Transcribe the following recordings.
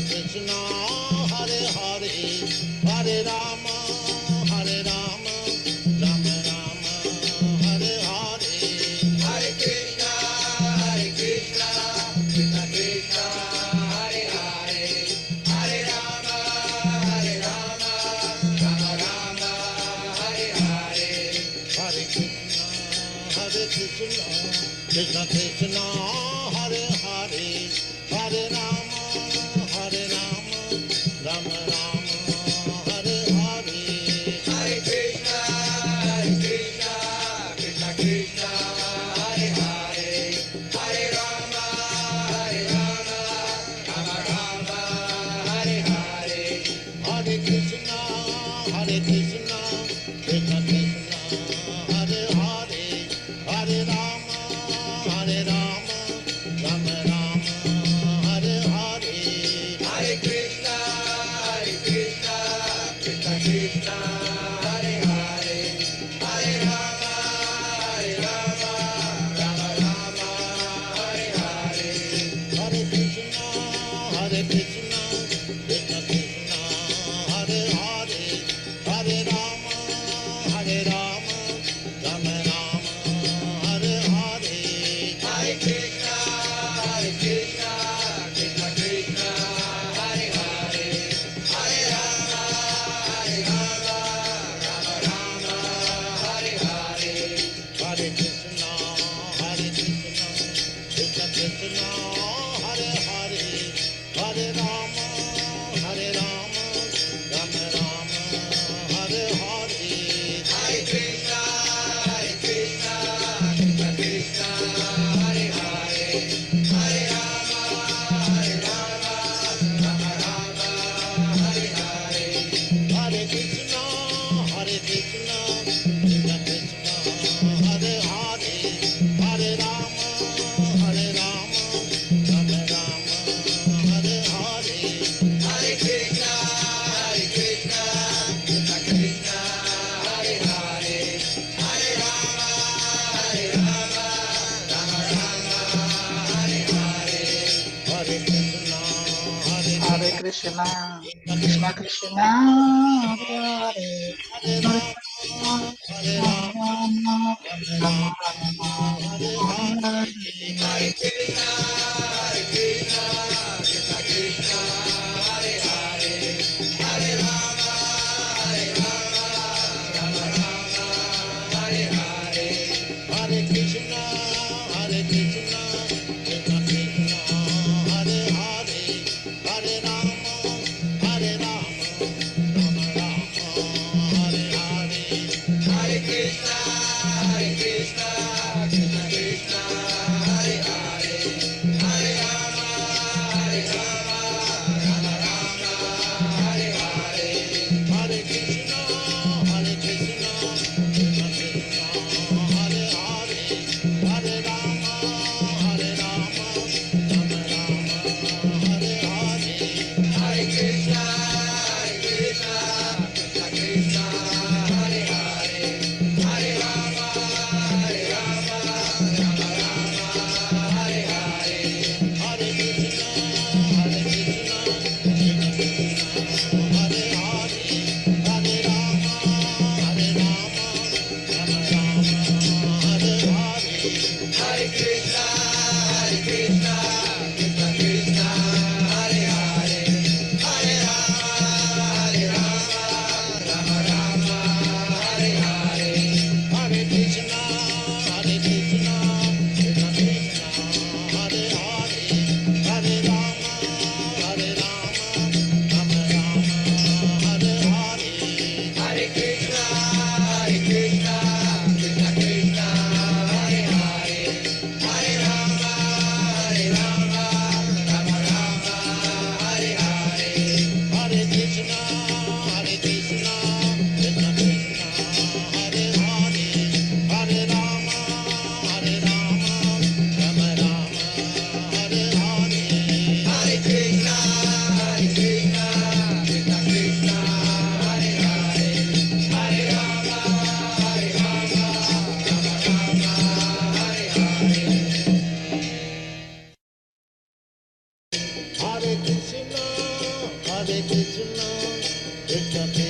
Krishna, Hare Hare, Hare Rama, Hare Rama, Rama Rama, Hare Hare, Hare Krishna, Krishna Krishna, Hare Hare, Hare Rama, Rama Rama, Hare Hare, Hare Krishna, Krishna Krishna, Hare Hare, Hare Rama, Rama Rama, Hare Hare, Hare Krishna, Krishna Krishna, Hare Hare, Hare Rama, Rama Rama, Hare Hare, Hare Krishna, Krishna Krishna, Hare Hare, Hare Rama, Rama Rama, Hare Hare, Hare Krishna, Krishna Krishna, Hare Hare, Hare Rama, Rama Rama, Hare Hare, Hare Krishna, Krishna Krishna, Hare Hare, Hare Rama, Rama Rama, Hare Hare, Hare Krishna, Krishna Krishna, Hare Hare, Hare Rama, Rama Rama, Hare Hare, Hare Krishna, Krishna Krishna, Hare Hare, Hare Rama, Rama Rama, Hare Hare, Hare Krishna, Krishna Krishna, Hare Hare, Hare Rama, Rama Rama, Hare Hare, Hare Krishna, Krishna Krishna, Hare Hare, Hare Rama, Rama Rama, Hare Hare, Hare Krishna, Krishna Krishna, Hare Hare, Hare Rama, Rama Rama, Hare Hare, Hare Krishna, Hare Krishna, Krishna Krishna, Hare Hare, Hare Hare Rama, Rama, Rama Rama, Hare Hare Hare, Hare. Hare Krishna, Krishna Krishna, Hare Hare, Hare Rama, Rama Rama, Hare Hare, Hare Krishna, Krishna Krishna, Hare Hare, Hare Rama, Rama Rama,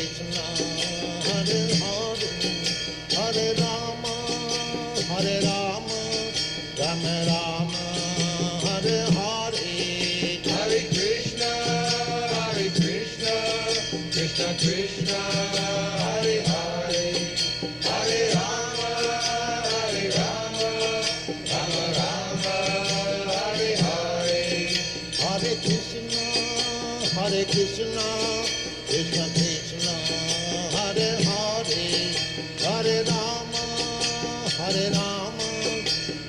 Krishna, Hare Hare, Hare Rama, Hare Rama, Rama Rama, Hare Hare, Hare Krishna, Krishna Krishna, Hare Hare, Hare Rama, Rama Rama, Hare Hare, Hare Krishna, Krishna Krishna, Hare Hare, Hare Rama,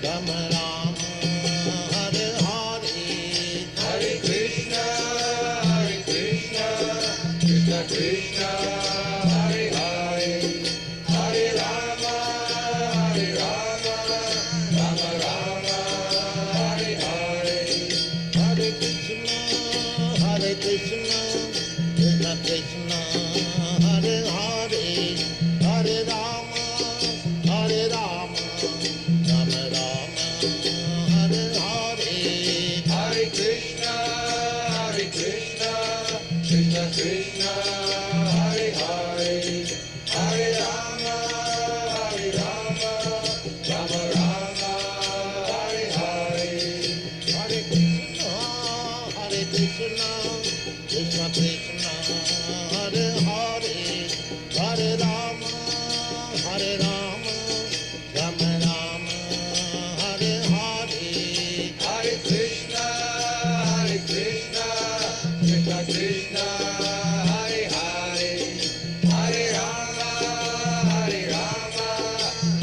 Rama Rama, Hare Hare, Hare Krishna, Krishna Krishna, Hare Hare, Hare Rama, Rama Rama, Hare Hare, Hare Krishna, Krishna Krishna, Hare Hare, Hare Rama, Rama Rama, Hare Hare, Hare Krishna, Krishna Krishna, Hare Hare, Hare Rama, Rama Rama, Hare Hare, Hare Krishna, Krishna Krishna, Hare Hare, Hare Rama, Rama Rama, Hare Hare, Hare Krishna, Krishna Krishna, Hare Hare, Hare Rama, Rama Rama, Hare Hare, Hare Krishna, Krishna Krishna, Hare Hare, Hare Rama,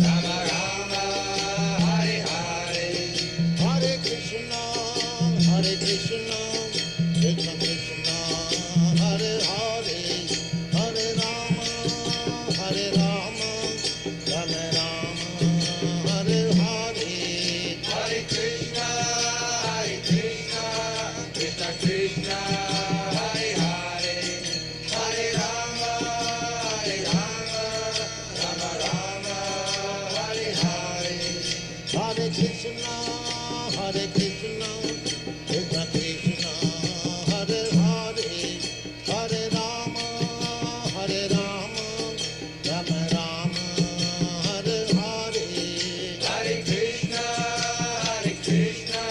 Rama Rama, Hare Hare, Hare Krishna, Krishna Krishna, Hare Hare, Hare Rama, Rama Rama, Hare Hare, Hare Krishna, Krishna Krishna, Hare Hare, Hare Rama, Rama Rama, Hare Hare, Hare Krishna,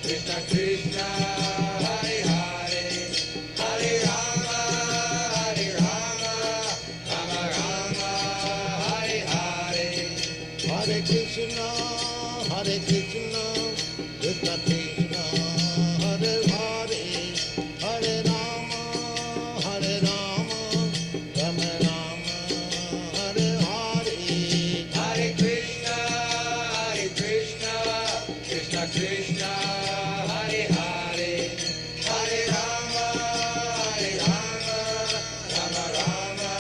Krishna Krishna, Hare Hare, Hare Rama, Rama Rama, Hare Hare, Hare Krishna, Krishna Krishna, Hare Hare, Hare Rama, Rama Rama, Hare Hare, Hare Krishna, Krishna Krishna, Hare Hare, Hare Rama, Rama Rama,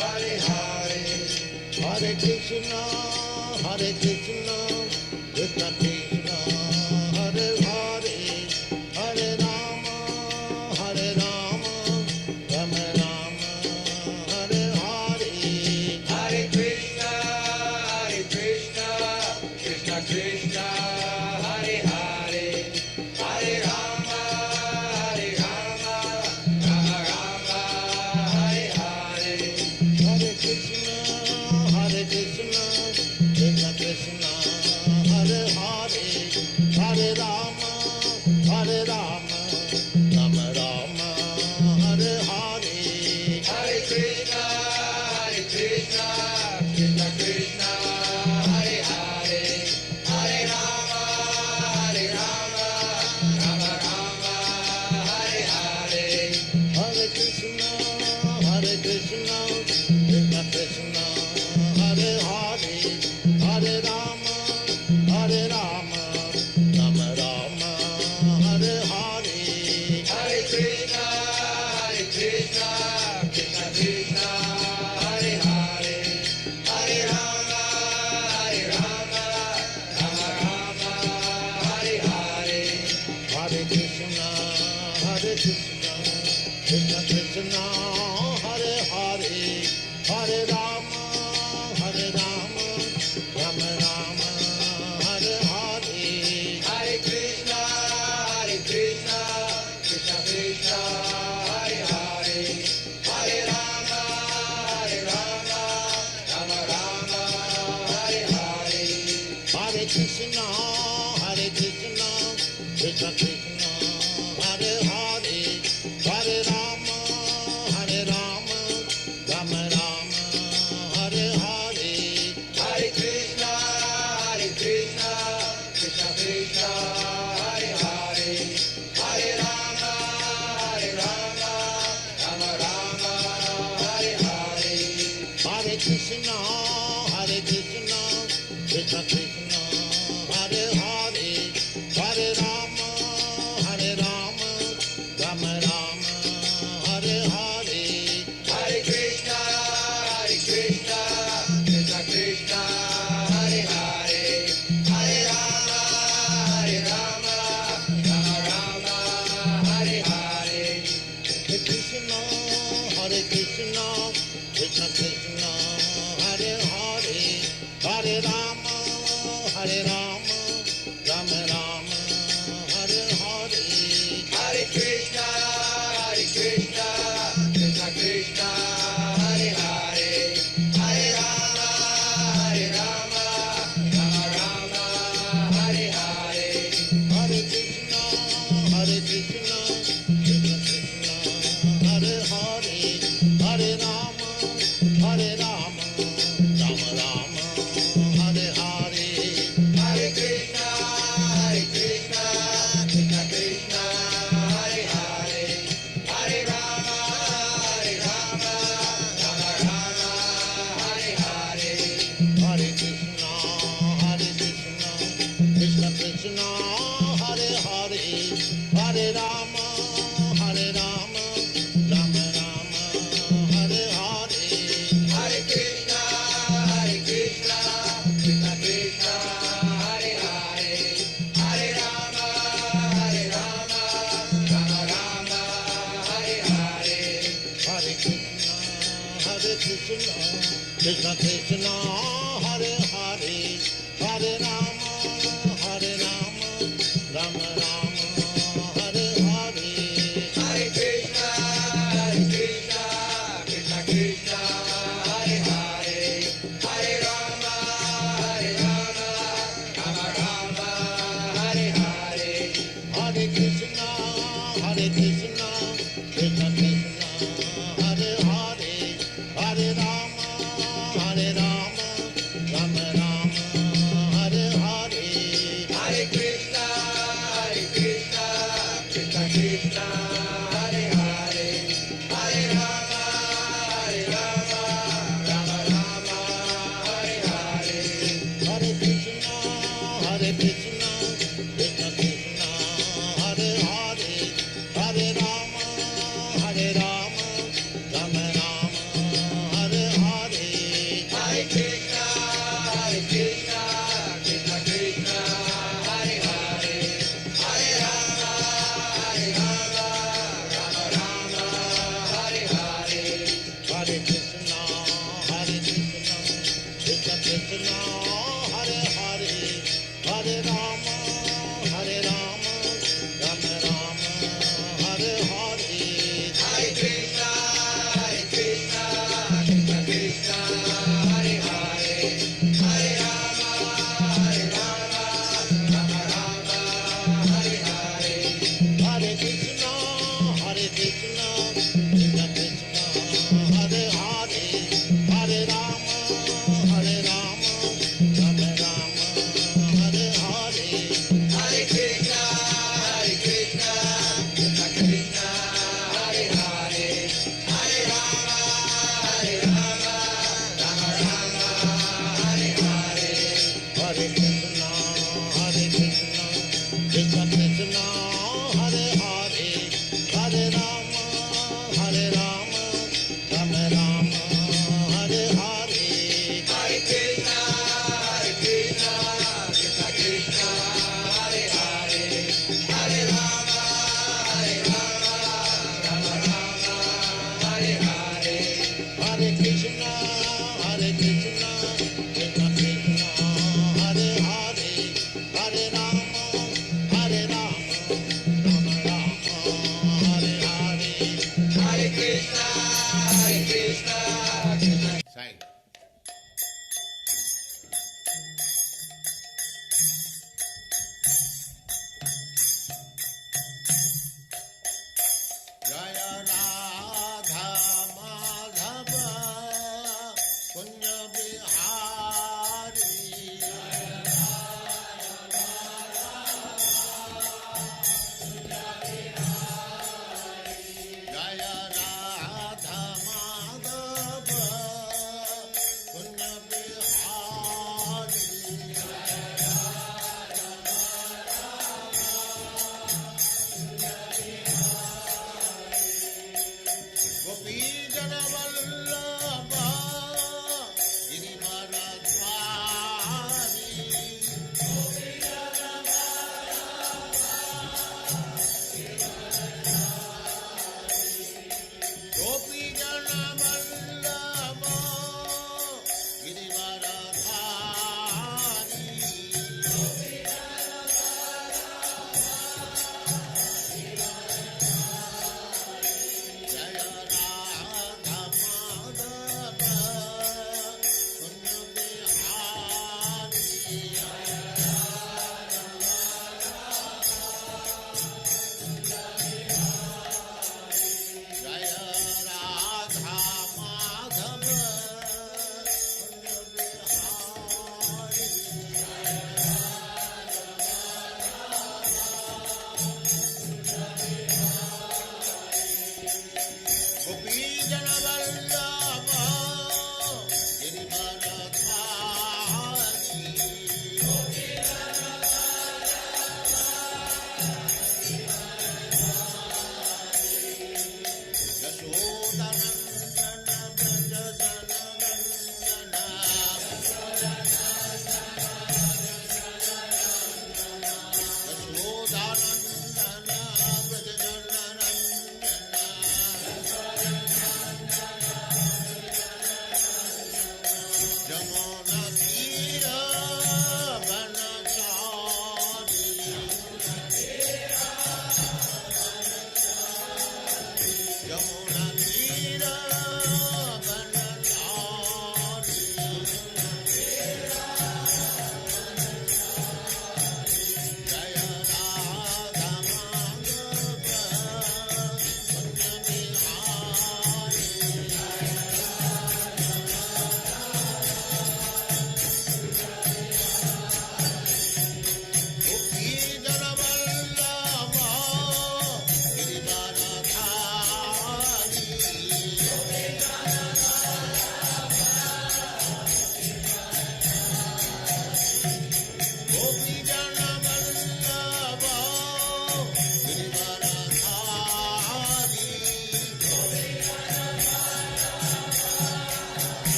Hare Hare, Hare Krishna, Krishna Krishna, Hare Hare, Hare Rama, Rama Rama, Hare Hare, Hare Krishna, Krishna Krishna, Hare Hare, Hare Rama, Rama Rama, Hare Hare, Hare Krishna, Krishna Krishna, Hare Hare, Hare Rama, Rama Rama, Hare Hare, Hare Krishna, Krishna Krishna, Hare Hare, Hare Rama, Rama Rama, Hare Hare, Hare Krishna, Krishna Krishna, Hare Hare, Hare Rama, Rama Rama, Hare Hare, Hare Krishna, Krishna Krishna, Hare Hare, Hare Rama, Rama Rama, Hare Hare, Hare Krishna, Krishna Krishna, Hare Hare, Hare Rama, Rama Rama, Hare Hare, Hare Krishna, Krishna Krishna, Hare Hare, Hare Rama, Rama Rama, Hare Hare, Hare Krishna, Krishna Krishna, Hare Hare, Hare Rama, Rama Rama, Hare Hare, Hare Krishna, Krishna Krishna, Hare Hare, Hare Rama, Rama Rama, Hare Hare, Hare Krishna, Krishna Krishna, Hare Hare, Hare Rama, Rama Rama, Hare Hare, Hare Krishna, Krishna Krishna, Hare Hare, Hare Rama, Rama Rama, Hare Hare, Hare Krishna, Krishna Krishna, Hare Hare, Hare Rama, Rama Rama, Hare Hare, Hare Krishna, Krishna Krishna, Hare Hare, Hare Rama, Rama Rama, Hare Hare, Hare Krishna, Krishna Krishna, Hare Hare, Hare Rama, Rama Rama, Hare Hare, Hare Krishna, Krishna Krishna, Hare Hare, Hare Rama, Rama Rama, Hare Hare, Hare Krishna, Krishna Krishna, Hare Hare, Hare Rama, Rama Rama, Hare Hare, Hare Krishna, Krishna Krishna, Hare Hare, Hare Rama, Rama Rama, Hare Hare, Hare Krishna, Krishna Krishna, Hare Hare, Hare Rama, Rama Rama, Hare Hare, Hare Krishna, Krishna Krishna, Hare Hare, Hare Rama, Rama Rama, Hare Hare, Hare Krishna, Krishna Krishna, Hare Hare, Hare Rama, Rama Rama, Hare Hare, Hare Krishna, Krishna Krishna, Hare Hare, Hare Rama, Rama Rama, Hare Hare, Hare Krishna, Krishna Krishna, Hare Hare, Hare Rama, Rama Rama, Hare Hare, Hare Krishna, Krishna Krishna, Hare Hare, Hare Rama, Rama Rama, Hare Hare, Hare Krishna, Krishna Krishna, Hare Hare, Hare Rama, Rama Rama, Hare Hare, Hare Krishna, Krishna Krishna, Hare Hare, Hare Rama, Rama Rama, Hare Hare, Hare Krishna, Krishna Krishna, Hare Hare, Hare Rama, Rama Rama, Hare Hare, Hare Krishna, Krishna Krishna, Hare Hare, Hare Rama, Rama Rama, Hare Hare, Hare Krishna, Krishna Krishna, Hare Hare, Hare Rama, Rama Rama, Hare Hare, Hare Krishna, Krishna Krishna, Hare Hare, Hare Rama, Rama Rama, Hare Hare, Hare Krishna, Krishna Krishna. Sai. Jaya Radha Madhava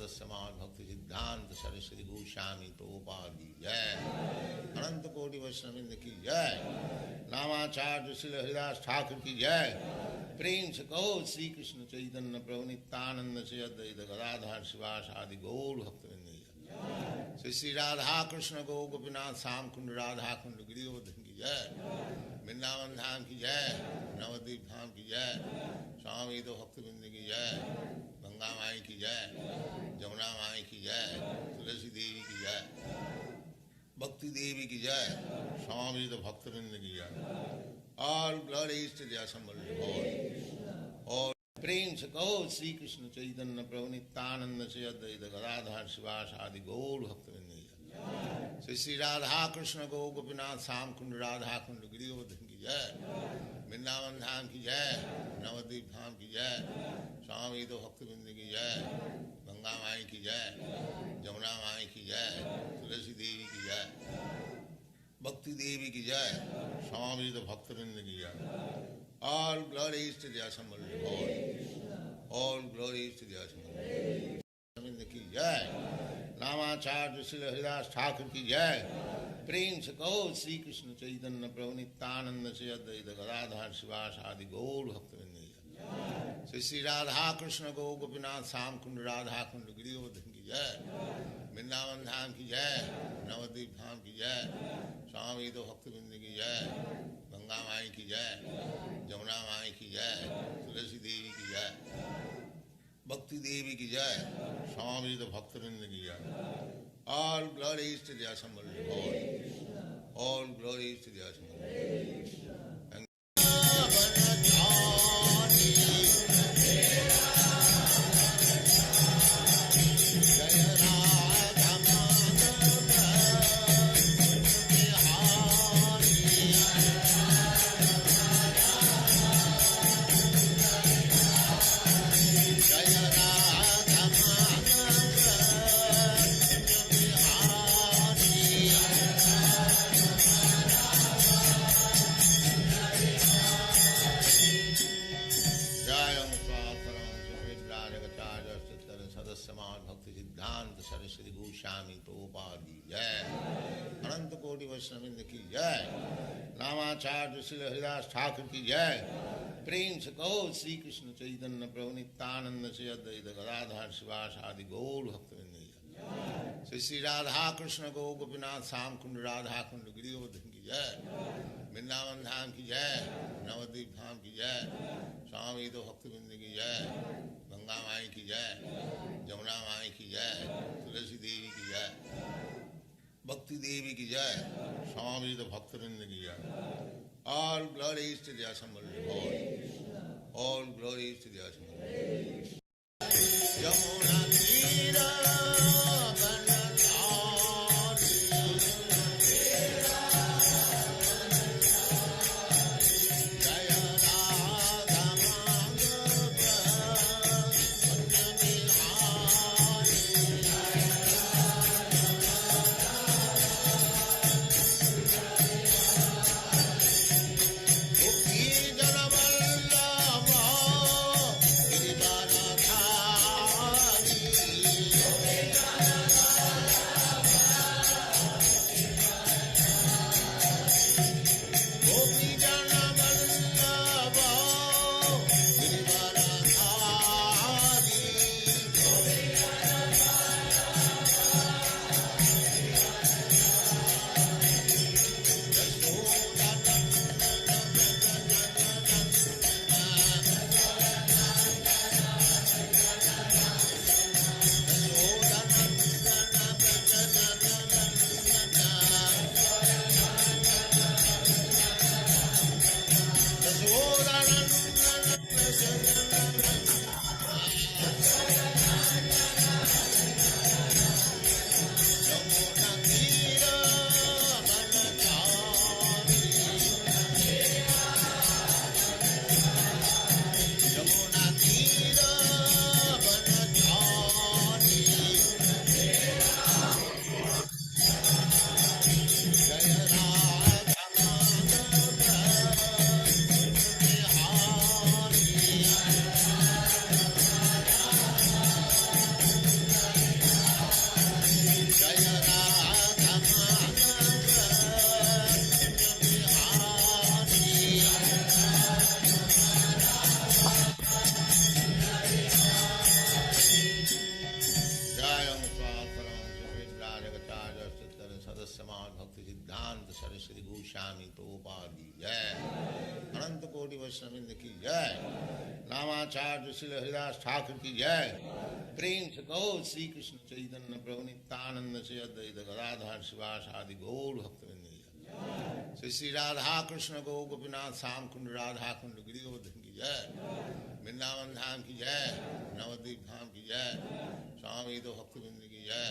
सदस्य मान भक्ति सिद्धांत सरस्वती गोस्वामी प्रभुपाद की जय। अनंत कोटि वैष्णववृंद की जय। नामाचार्य श्री हरिदास ठाकुर की जय। प्रेम से कहो श्री कृष्ण चैतन्य प्रभु नित्यानंद से अद्वैत गदाधर शिवास आदि गौर भक्तवृंद की जय। श्री राधा कृष्ण गो गोपीनाथ श्याम कुंड राधा कुंड गिरिवर्धन की जय। वृंदावन धाम की जय। नवद्वीप धाम की जय। स्वामी तो भक्तवृंद की जय। गंगा माई की जय। जमुना माई की जय। तुलसी देवी की जय। भक्ति देवी की जय। स्वामी तो भक्तवृंद की जय। All glories to the assembled Lord. और प्रेम से कहो श्री कृष्ण चैतन्य प्रभु नित्यानंद से अद्वैत गदाधर शिवास आदि गौर भक्तवृंद की जय। श्री राधा कृष्ण गो गोपीनाथ श्याम कुंड राधा कुंड गिरिवर्धन की जय। वृंदावन धाम की जय। नवद्वीप धाम की जय। स्वामी तो भक्तवृंद की जय। गंगा माई की जय। जमुना माई की जय। तुलसी देवी की जय। भक्ति देवी की जय। स्वामी तो भक्तवृंद की जय। All glories to the assembled Lord. All glories to the assembled Lord. की जय। नामाचार्य श्री हरिदास ठाकुर की जय। प्रेम से कहो श्री कृष्ण चैतन्य प्रभु नित्यानंद से अद्वैत गदाधर शिवास आदि गौर भक्तवृंद की जय। श्री राधा कृष्ण गो गोपीनाथ श्याम कुंड राधा कुंड गिरिवर्धन की जय। वृंदावन धाम की जय। नवद्वीप धाम की जय। स्वामी तो भक्तवृंद की जय। गंगा माई की जय। जमुना माई की जय। तुलसी देवी की जय। भक्ति देवी की जय। स्वामी तो भक्तवृंद की जय। All glories to the assembled Lord. All glories to the assembled Lord. Saraswati Goswami Prabhupada की जय। अनंत कोटि वैष्णववृंद की जय। नामाचार्य श्री हरिदास ठाकुर की जय। प्रेम से कहो श्री कृष्ण चैतन्य प्रभु नित्यानंद से अद्वैत गदाधर शिवास आदि गौर भक्तवृंद की जय। श्री राधा कृष्ण गो गोपीनाथ श्याम कुंड राधा कुंड गिरिवर्धन की जय। वृंदावन धाम की जय। नवद्वीप धाम की जय। स्वामी तो भक्तवृंद की जय। गंगा माई की जय। जमुना माई की जय। तुलसी देवी की जय। भक्ति देवी की जय। स्वामी तो भक्तवृंद की जय। All glories to the assembled Lord. All glories to the assembled Lord. Yamuna Tira Samad Bhakti Siddhanta Saraswati Goswami Prabhupada ki jai. Ananta Koti Vaishnava ki jai. Namacharya Srila Haridas Thakur ki jai. Prem se Gaur Sri Krishna Chaitanya Prabhu Nityananda Sri Advaita Gadadhar Sivasadi Gaur Bhaktivinoda ki jai. Sri Radha Krishna Gaur Gopinath Sam Kund Radha Kund Giri Govardhan ki jai. Vrindavan Dham ki jai. Navadvip Dham ki jai. Swami Bhaktivinoda ki jai.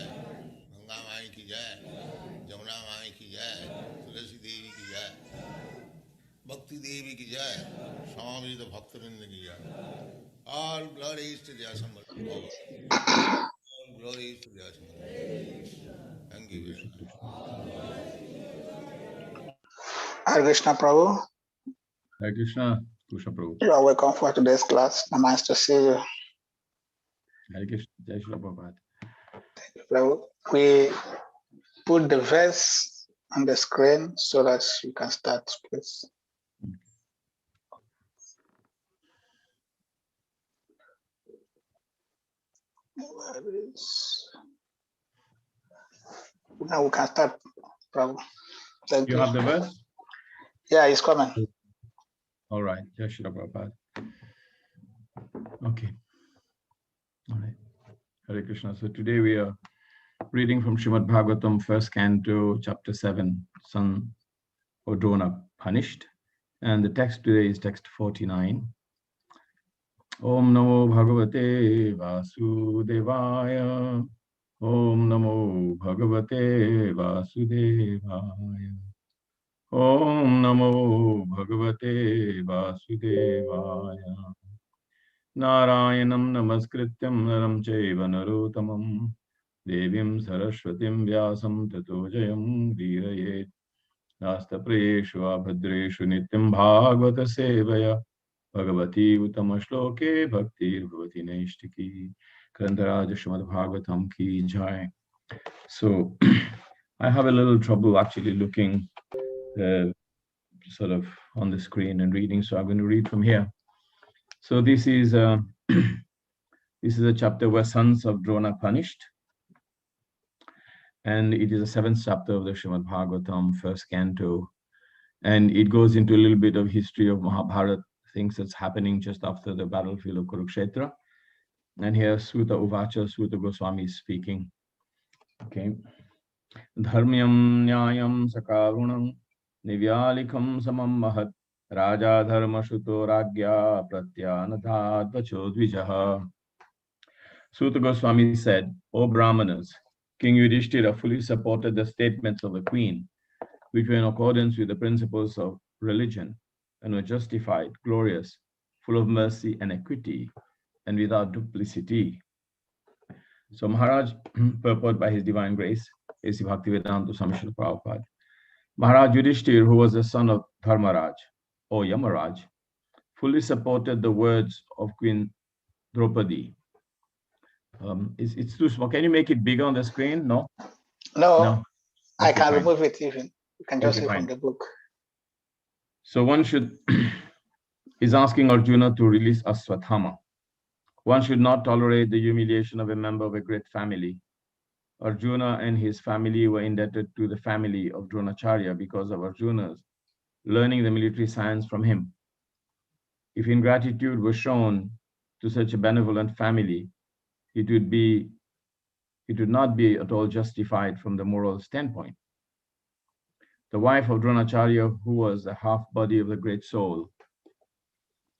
Ganga माई की जय, जमुना माई की जय, तुलसी देवी की जय, भक्ति देवी की जय, स्वामी तो भक्तवृंद की जय. All glories to the Assembled Lord. All glories to the Assembled Lord. Thank you very much. Hare Krishna Prabhu. Hare Krishna, Krishna Prabhu. You are welcome for today's class. Nice to see you. Hare Krishna, Jai Shri Prabhupada. Prabhu. We put the verse on the screen so that you can start, please. Now we can start, Prabhu. Thank you. You have the verse? Yeah, it's coming. All right, Jai Shri Prabhupada. Okay. All right. Hare Krishna. So today we are reading from Srimad Bhagavatam, first canto, chapter 7, son of Drona punished. And the text today is text 49. Om Namo Bhagavate Vasudevaya. Om Namo Bhagavate Vasudevaya. Om Namo Bhagavate Vasudevaya. Narayanam Namaskrityam Naram Chaiva Narottamam Devim Saraswatim Vyasam Tato Jayam Dhirayet Nastaprayeshu Abhadreshu Nityam Bhagavata Sevaya Bhagavati Uttama Shloke Bhaktir Bhavati Naishtiki Grantharaj Srimad Bhagavatam Ki Jai. So I have a little trouble actually looking sort of on the screen and reading, so I'm going to read from here. So this is a chapter where sons of Drona punished, and it is the 7th chapter of the Srimad Bhagavatam, first canto, and it goes into a little bit of history of Mahabharata, things that's happening just after the battlefield of Kurukshetra. And here Suta Uvacha, Suta Goswami is speaking. Okay. Dharmyam Nyayam Sakarunam Nivyalikam Samam Mahat Raja Dharma Shuto Ragya Pratyanadhat Vachodvijaha. Suta Goswami said, O Brahmanas, King Yudhishthira fully supported the statements of the queen, which were in accordance with the principles of religion and were justified, glorious, full of mercy and equity, and without duplicity. So Maharaj, purport by his divine grace, A.C. Bhaktivedanta Swami Srila Prabhupada, Maharaj Yudhishthira, who was the son of Dharmaraj, or Yamaraj, fully supported the words of Queen Draupadi. It's too small. Can you make it bigger on the screen? No? No, I Okay, can fine. remove it even. You can just Okay, read from fine. the book. So one should, is asking Arjuna to release Aswathama. One should not tolerate the humiliation of a member of a great family. Arjuna and his family were indebted to the family of Dronacharya because of Arjuna's learning the military science from him. If ingratitude was shown to such a benevolent family, it would not be at all justified from the moral standpoint. The wife of Dronacharya, who was the half-body of the great soul,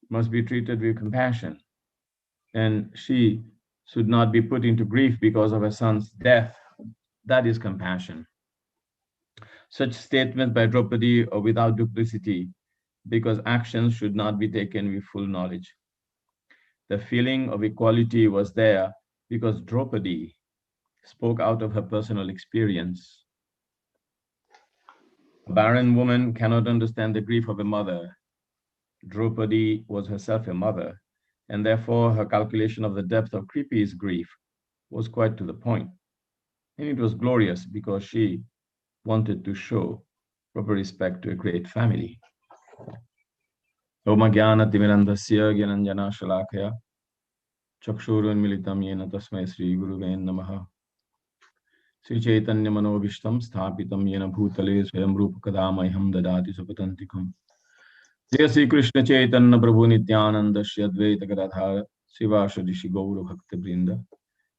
must be treated with compassion, and she should not be put into grief because of her son's death. That is compassion. Such statements by Draupadi are without duplicity, because actions should not be taken with full knowledge. The feeling of equality was there because Draupadi spoke out of her personal experience. A barren woman cannot understand the grief of a mother. Draupadi was herself a mother, and therefore her calculation of the depth of Kripi's grief was quite to the point. And it was glorious because she wanted to show proper respect to a great family. Oma Jnana Timirandasya Gyananjana Shalakaya Chakshurun Militam Yena Tasmai Sri Guruve Namaha. Sri Chaitanya Manobishtam Sthapitam Yena Bhutale Swayam Rupa Kadamayam Dadati Supatantikam. Jai Sri Krishna Chaitanya Prabhu Nityananda Shri Advaita Gadadhara Sivasa Rishi Gaura Bhakta Brinda.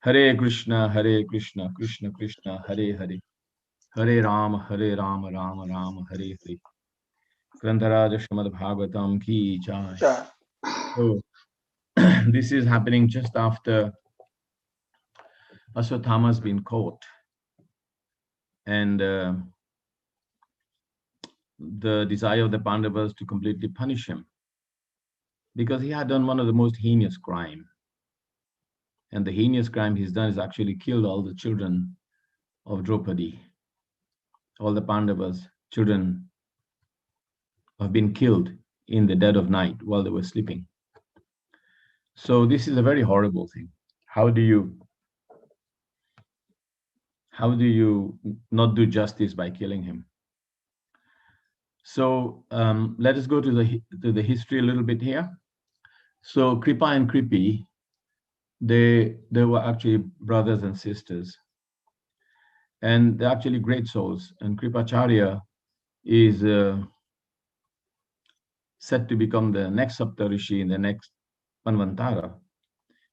Hare Krishna, Krishna Krishna, Hare Hare. Hare Rama, Rama Rama, Hare Hare. Grantharaj Srimad Bhagavatam ki jai. Yeah. So, this is happening just after Aswathama has been caught. And the desire of the Pandavas to completely punish him, because he had done one of the most heinous crime. And the heinous crime he's done is actually killed all the children of Draupadi. All the Pandavas' children have been killed in the dead of night while they were sleeping. So this is a very horrible thing. How do you not do justice by killing him? So let us go to the history a little bit here. So Kripa and Kripi, they were actually brothers and sisters, and they're actually great souls. And Kripacharya is set to become the next Saptarishi in the next Manvantara,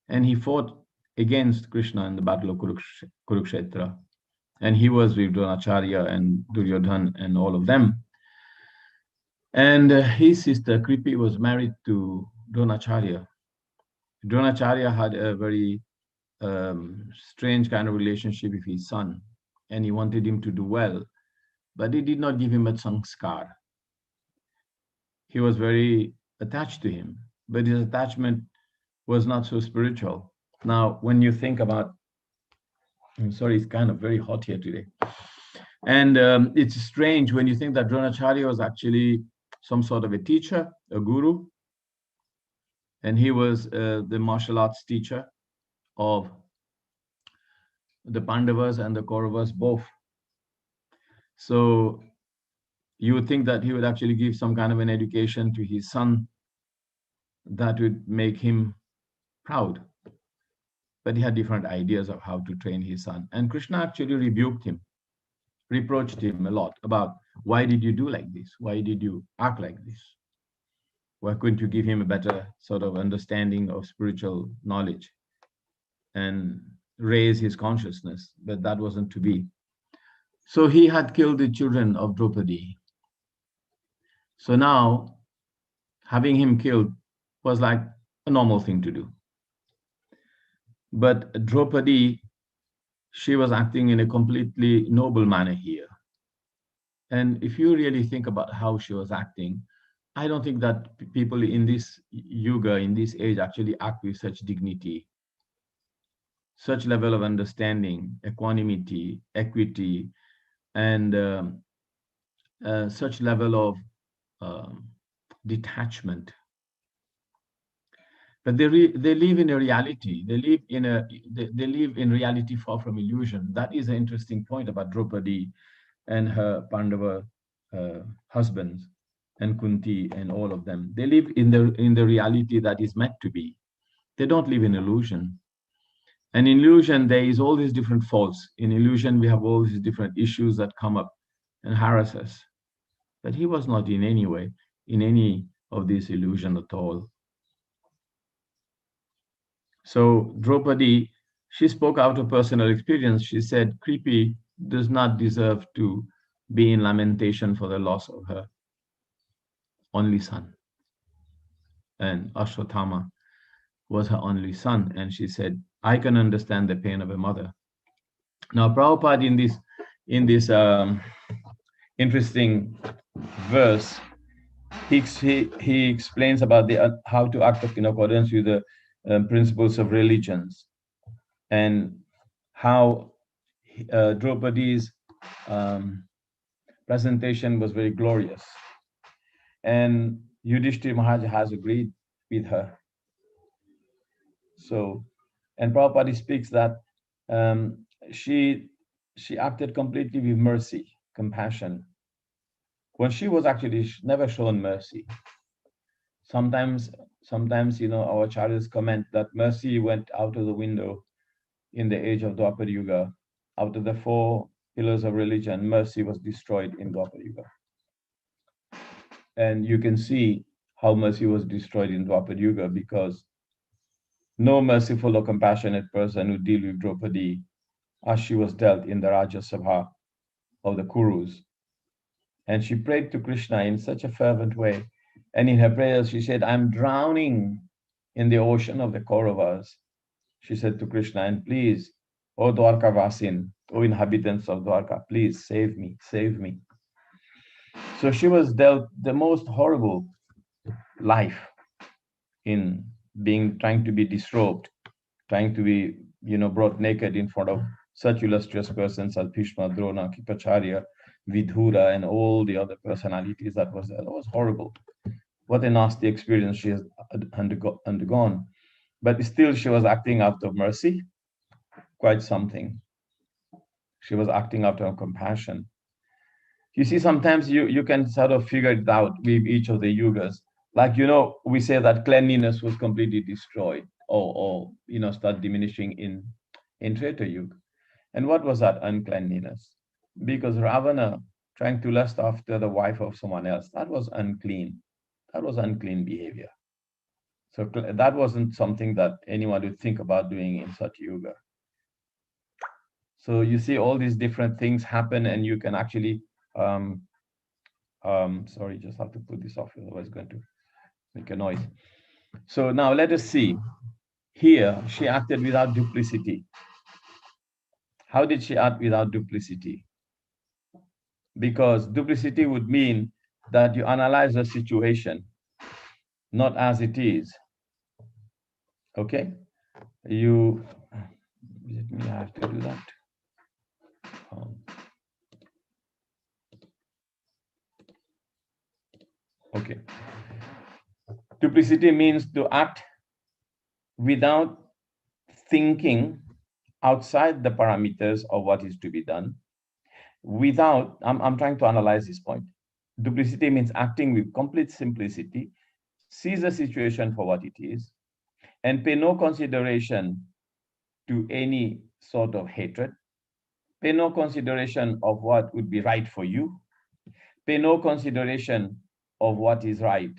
and he fought against Krishna in the battle of Kurukshetra, and he was with Dronacharya and Duryodhan and all of them. And his sister Kripi was married to Dronacharya. Dronacharya had a very strange kind of relationship with his son, and he wanted him to do well, but he did not give him much sanskar. He was very attached to him, but his attachment was not so spiritual. Now, when you think about, I'm sorry, it's kind of very hot here today. And it's strange when you think that Dronacharya was actually some sort of a teacher, a guru, and he was the martial arts teacher of the Pandavas and the Kauravas both. So you would think that he would actually give some kind of an education to his son that would make him proud. But he had different ideas of how to train his son. And Krishna actually rebuked him, reproached him a lot about, why did you do like this? Why did you act like this? Why couldn't you give him a better sort of understanding of spiritual knowledge and raise his consciousness? But that wasn't to be. So he had killed the children of Draupadi. So now, having him killed was like a normal thing to do. But Draupadi, she was acting in a completely noble manner here. And if you really think about how she was acting, I don't think that people in this yuga, in this age, actually act with such dignity, such level of understanding, equanimity, equity, and such level of detachment. But they live in a reality. They live in reality far from illusion. That is an interesting point about Draupadi and her Pandava husbands, and Kunti and all of them. They live in the reality that is meant to be. They don't live in illusion. And in illusion, there is all these different faults. In illusion, we have all these different issues that come up and harass us. But he was not in any way in any of this illusion at all. So Draupadi, she spoke out of personal experience. She said, Kripi does not deserve to be in lamentation for the loss of her only son. And Ashwathama was her only son. And she said, I can understand the pain of a mother. Now, Prabhupada in this interesting verse, he explains about how to act in accordance with the principles of religions, and how Draupadi's presentation was very glorious. And Yudhishthira Maharaj has agreed with her. So, and Prabhupada speaks that she acted completely with mercy, compassion, when she was actually never shown mercy. Sometimes, our acharyas comment that mercy went out of the window in the age of Dwapar Yuga, out of the 4 pillars of religion, mercy was destroyed in Dwapara Yuga. And you can see how mercy was destroyed in Dwapara Yuga, because no merciful or compassionate person would deal with Draupadi as she was dealt in the Rajya Sabha of the Kurus. And she prayed to Krishna in such a fervent way. And in her prayers, she said, I'm drowning in the ocean of the Kauravas. She said to Krishna, and please, O Dwarka Vasin, O inhabitants of Dwarka, please save me, save me. So she was dealt the most horrible life in trying to be disrobed, trying to be, brought naked in front of such illustrious persons as Bhishma, Drona, Kipacharya, Vidhura, and all the other personalities that was there. That was horrible. What a nasty experience she has undergone. But still, she was acting out of mercy. Quite something. She was acting out of compassion. You see, sometimes you can sort of figure it out with each of the yugas. Like, we say that cleanliness was completely destroyed or start diminishing in Treta Yuga. And what was that uncleanliness? Because Ravana trying to lust after the wife of someone else, that was unclean. That was unclean behavior. So that wasn't something that anyone would think about doing in such yuga. So you see all these different things happen, and you can actually, sorry, just have to put this off, otherwise it's going to make a noise. So now let us see. Here, she acted without duplicity. How did she act without duplicity? Because duplicity would mean that you analyze the situation, not as it is. Okay? Let me have to do that. Okay. Duplicity means to act without thinking outside the parameters of what is to be done. I'm trying to analyze this point. Duplicity means acting with complete simplicity, sees the situation for what it is, and pay no consideration to any sort of hatred, pay no consideration of what would be right for you, pay no consideration of what is right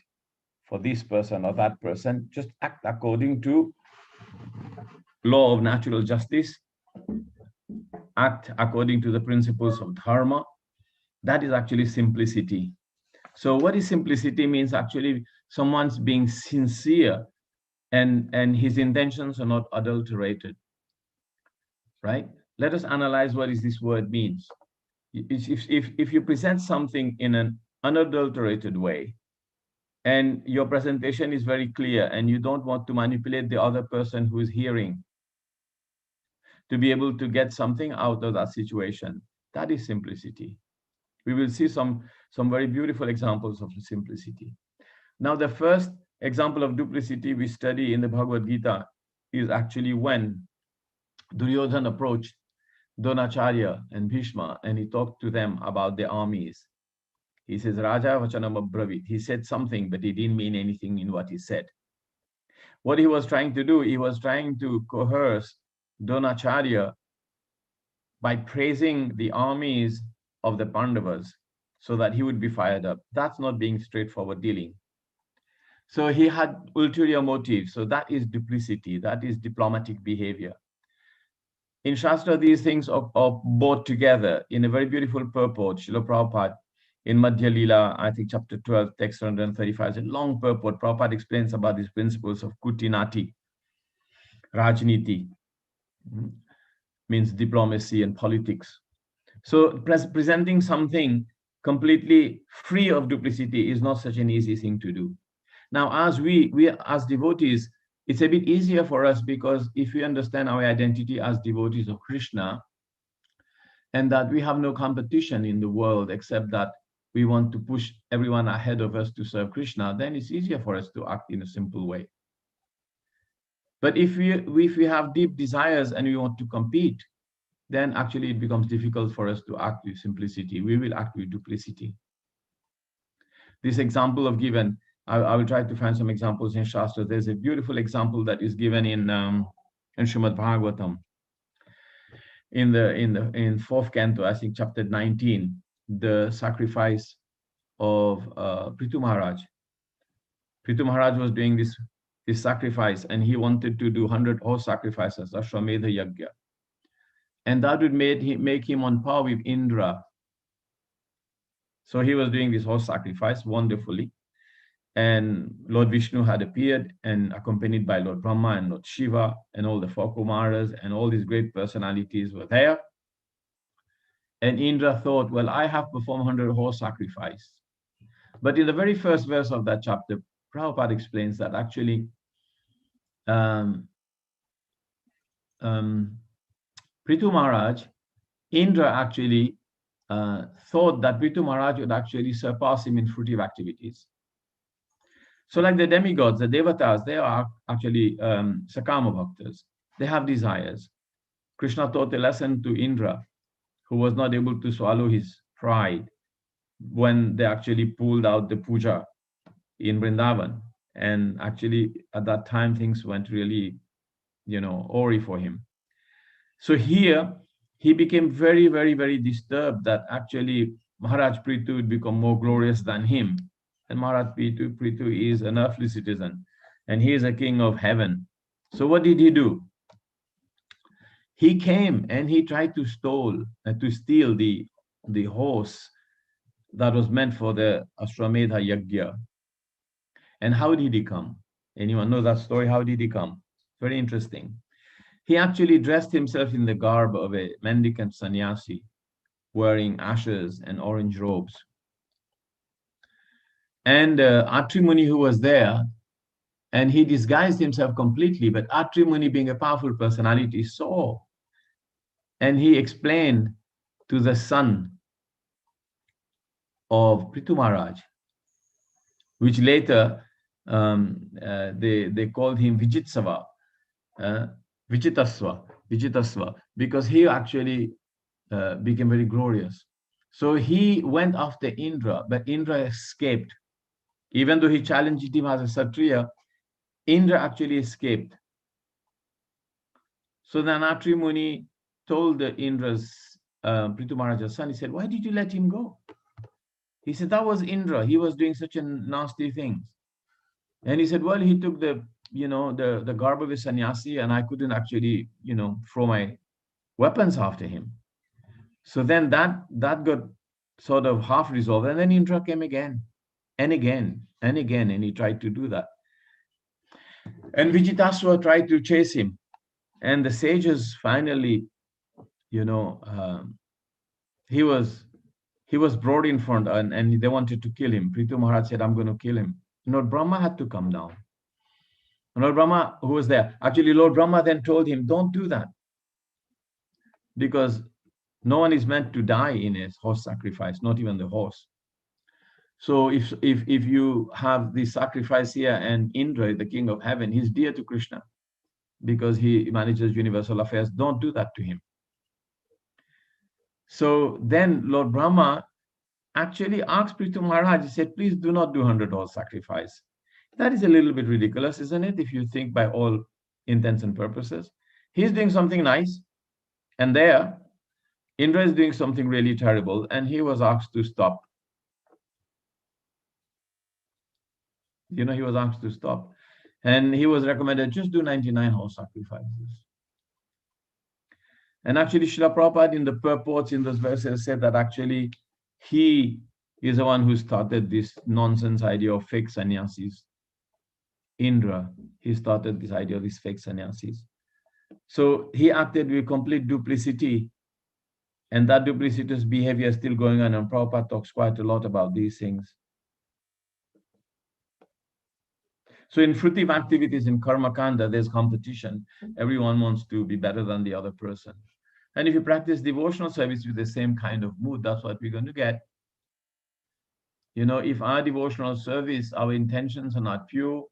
for this person or that person, just act according to law of natural justice, act according to the principles of dharma. That is actually simplicity. So what is simplicity means actually someone's being sincere and his intentions are not adulterated, right? Let us analyze what is this word means. If you present something in an unadulterated way, and your presentation is very clear, and you don't want to manipulate the other person who is hearing to be able to get something out of that situation, that is simplicity. We will see some very beautiful examples of simplicity. Now, the first example of duplicity we study in the Bhagavad Gita is actually when Duryodhana approached Dronacharya and Bhishma, and he talked to them about the armies. He says, Raja Vachanam Abravit. He said something, but he didn't mean anything in what he said. What he was trying to do, he was trying to coerce Dronacharya by praising the armies of the Pandavas so that he would be fired up. That's not being straightforward dealing. So he had ulterior motives. So that is duplicity. That is diplomatic behavior. In Shastra, these things are brought together in a very beautiful purport. Srila Prabhupada in Madhya Lila, I think chapter 12, text 135, is a long purport. Prabhupada explains about these principles of Kutinati, Rajniti, means diplomacy and politics. So presenting something completely free of duplicity is not such an easy thing to do. Now, as we as devotees, it's a bit easier for us because if we understand our identity as devotees of Krishna, and that we have no competition in the world except that we want to push everyone ahead of us to serve Krishna, then it's easier for us to act in a simple way. But if we have deep desires and we want to compete, then actually it becomes difficult for us to act with simplicity. We will act with duplicity. This example of given, I will try to find some examples in Shastra. There's a beautiful example that is given in Srimad Bhagavatam. in fourth canto, I think chapter 19, the sacrifice of Prithu Maharaj. Prithu Maharaj was doing this sacrifice, and he wanted to do 100 horse sacrifices, Ashwamedha Yagya. And that would make him on par with Indra. So he was doing this horse sacrifice wonderfully. And Lord Vishnu had appeared, and accompanied by Lord Brahma and Lord Shiva, and all the four Kumaras, and all these great personalities were there. And Indra thought, well, I have performed 100 horse sacrifice. But in the very first verse of that chapter, Prabhupada explains that actually Prithu Maharaj, Indra actually thought that Prithu Maharaj would actually surpass him in fruitive activities. So like the demigods, the devatas, they are actually Sakama Bhaktas. They have desires. Krishna taught a lesson to Indra, who was not able to swallow his pride when they actually pulled out the puja in Vrindavan. And actually, at that time, things went really, awry for him. So here, he became very, very, very disturbed that actually Maharaj Prithu would become more glorious than him. And Maharaj Prithu is an earthly citizen, and he is a king of heaven. So what did he do? He came and he tried to steal the horse that was meant for the Ashwamedha Yagya. And how did he come? Anyone know that story? How did he come? Very interesting. He actually dressed himself in the garb of a mendicant sannyasi, wearing ashes and orange robes. And Atri Muni, who was there, and he disguised himself completely, but Atri Muni, being a powerful personality, saw. And he explained to the son of Prithu Maharaj, which later they called him Vijitasva, because he actually became very glorious. So he went after Indra, but Indra escaped. Even though he challenged him as a Kshatriya, Indra actually escaped. So then Atri Muni told Indra's Prithu Maharaj's son, he said, why did you let him go? He said, that was Indra. He was doing such a nasty things. And he said, well, he took the garb of a sannyasi, and I couldn't actually, throw my weapons after him. So then that got sort of half resolved. And then Indra came again and again and again, and he tried to do that. And Vijitasva tried to chase him. And the sages finally, he was brought in front, and they wanted to kill him. Prithu Maharaj said, I'm going to kill him. Lord Brahma had to come down. And Lord Brahma, who was there, actually Lord Brahma then told him, don't do that, because no one is meant to die in a horse sacrifice, not even the horse. So if you have the sacrifice here, and Indra, the king of heaven, he's dear to Krishna because he manages universal affairs, don't do that to him. So then Lord Brahma actually asked Prithu Maharaj, he said, please do not do 100 horse sacrifice. That is a little bit ridiculous, isn't it? If you think by all intents and purposes. He's doing something nice, and there, Indra is doing something really terrible, and he was asked to stop. He was asked to stop. And he was recommended, just do 99 horse sacrifices. And actually, Srila Prabhupada in the purports in those verses said that actually he is the one who started this nonsense idea of fake sannyasis. Indra, he started this idea of these fake sannyasis. So he acted with complete duplicity, and that duplicitous behavior is still going on, and Prabhupada talks quite a lot about these things. So in fruitive activities in Karma Kanda, there's competition. Everyone wants to be better than the other person. And if you practice devotional service with the same kind of mood, that's what we're going to get. If our devotional service, our intentions are not pure,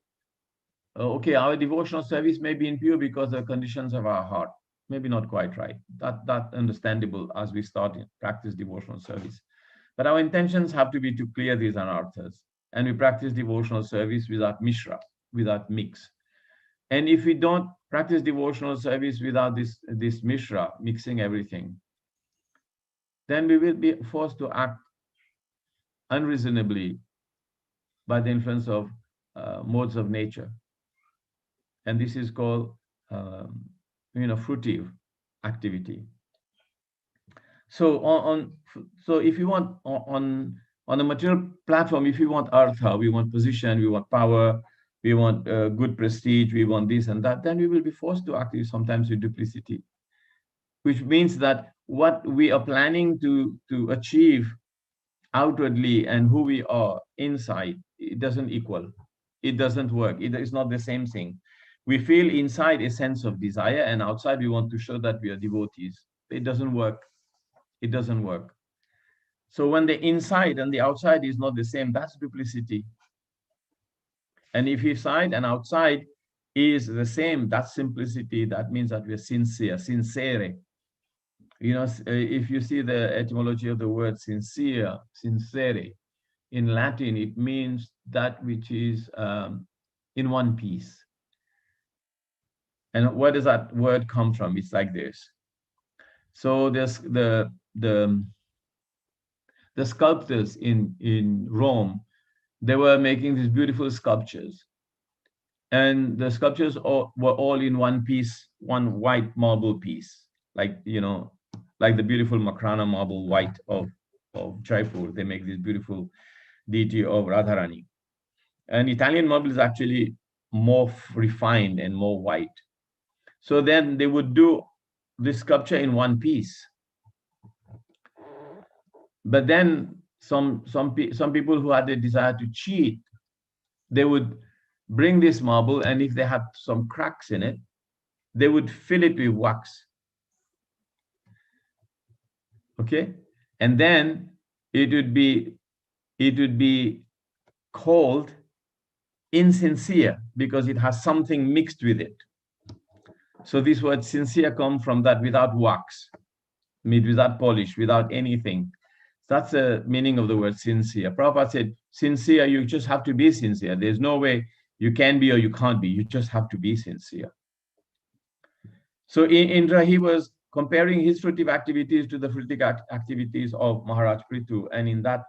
okay, our devotional service may be impure because the conditions of our heart, maybe not quite right. That's understandable as we start to practice devotional service. But our intentions have to be to clear these anarthas. And we practice devotional service without mishra, without mix. And if we don't practice devotional service without this mishra, mixing everything, then we will be forced to act unreasonably by the influence of modes of nature. And this is called, fruitive activity. So so if you want on a material platform, if you want artha, we want position, we want power, we want good prestige, we want this and that, then we will be forced to act sometimes with duplicity, which means that what we are planning to achieve outwardly and who we are inside, it doesn't equal. It doesn't work. It is not the same thing. We feel inside a sense of desire, and outside we want to show that we are devotees. It doesn't work. It doesn't work. So when the inside and the outside is not the same, that's duplicity. And if inside and outside is the same, that's simplicity. That means that we're sincere, sincere. If you see the etymology of the word sincere, sincere, in Latin, it means that which is in one piece. And where does that word come from? It's like this. So there's the sculptors in Rome, they were making these beautiful sculptures. And the sculptures were all in one piece, one white marble piece, like the beautiful Makrana marble white of Jaipur. They make this beautiful deity of Radharani. And Italian marble is actually more refined and more white. So then they would do this sculpture in one piece. But then some people who had the desire to cheat, they would bring this marble, and if they had some cracks in it, they would fill it with wax. Okay, and then it would be called insincere because it has something mixed with it. So this word sincere comes from that, without wax, without polish, without anything. That's the meaning of the word sincere. Prabhupada said, sincere, you just have to be sincere. There's no way you can be or you can't be. You just have to be sincere. So in Indra, he was comparing his fruitive activities to the fruitive activities of Maharaj Prithu. And in that,